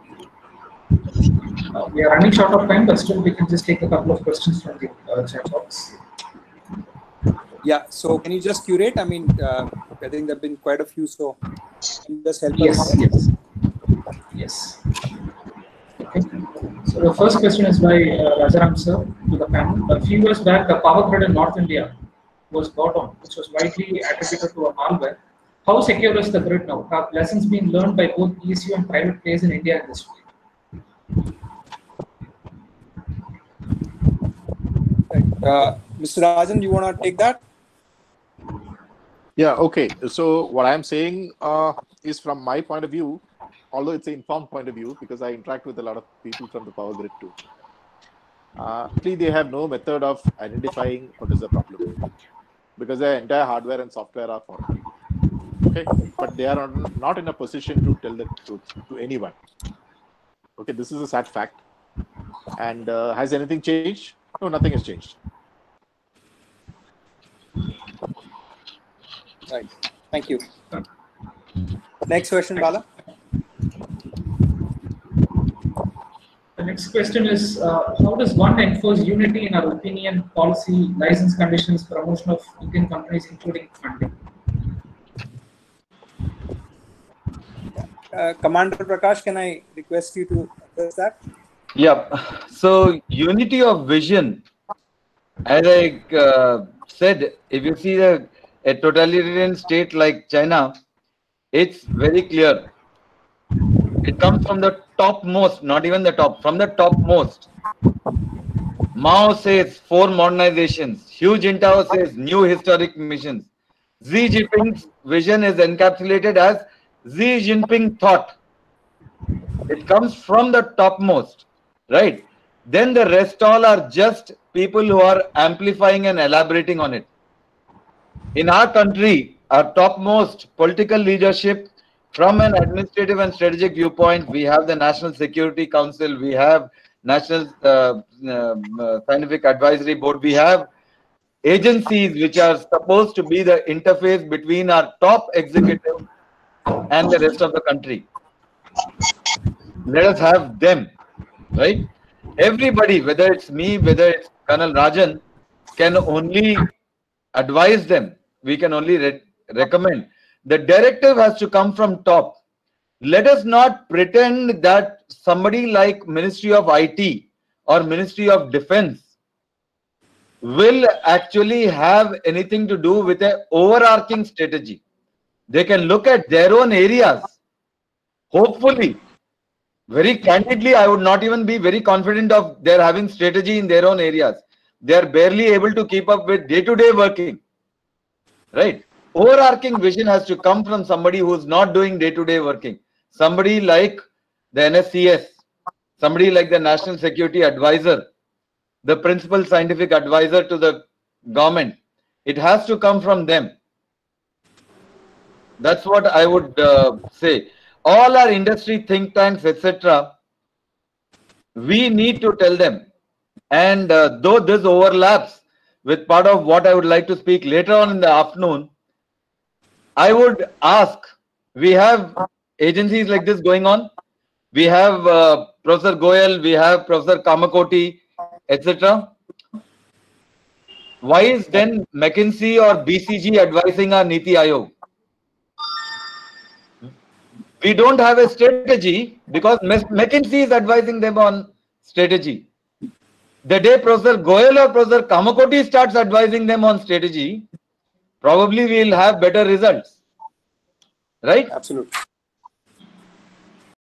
We are running short of time, but still we can just take a couple of questions from the chat box. Yeah, so can you just curate? I mean, I think there have been quite a few, so can you just help us? Yes. Okay. So the first question is by Rajaram sir to the panel. A few years back, the power grid in North India was brought on, which was widely attributed to a malware. How secure is the grid now? Have lessons been learned by both PSU and private players in India in this way? Mr. Rajan, you want to take that? Yeah, okay. So what I'm saying is from my point of view, although it's an informed point of view, because I interact with a lot of people from the power grid too. Actually, they have no method of identifying what is the problem, because their entire hardware and software are foreign. Okay, but they are not in a position to tell the truth to anyone. Okay, this is a sad fact. And has anything changed? No, nothing has changed. Right. Thank you. Next question, Bala. The next question is, how does one enforce unity in our opinion, policy, license conditions, promotion of Indian companies, including funding? Commander Prakash, can I request you to address that? Yeah. So unity of vision, as I said, if you see a totalitarian state like China, it's very clear. It comes from the topmost, not even the top, from the topmost. Mao says 4 modernizations. Hu Jintao says new historic missions. Xi Jinping's vision is encapsulated as Xi Jinping thought. It comes from the topmost, right? Then the rest all are just people who are amplifying and elaborating on it. In our country, our topmost political leadership, from an administrative and strategic viewpoint, we have the National Security Council, we have National Scientific Advisory Board, we have agencies which are supposed to be the interface between our top executive and the rest of the country. Let us have them, right? Everybody, whether it's me, whether it's Colonel Rajan, can only advise them. We can only recommend. The directive has to come from top. Let us not pretend that somebody like Ministry of IT or Ministry of Defense will actually have anything to do with an overarching strategy. They can look at their own areas. Hopefully, very candidly, I would not even be very confident of their having strategy in their own areas. They are barely able to keep up with day-to-day working. Right? Overarching vision has to come from somebody who's not doing day-to-day working. Somebody like the NSCS, somebody like the National Security Advisor, the principal scientific advisor to the government. It has to come from them. That's what I would say. All our industry think tanks, etc., we need to tell them. And though this overlaps with part of what I would like to speak later on in the afternoon, I would ask, we have agencies like this going on. we have Professor Goyal, we have Professor Kamakoti, etc. Why is then McKinsey or BCG advising our Niti Aayog? We don't have a strategy because McKinsey is advising them on strategy. The day Professor Goyal or Professor Kamakoti starts advising them on strategy, probably we will have better results. Right? Absolutely.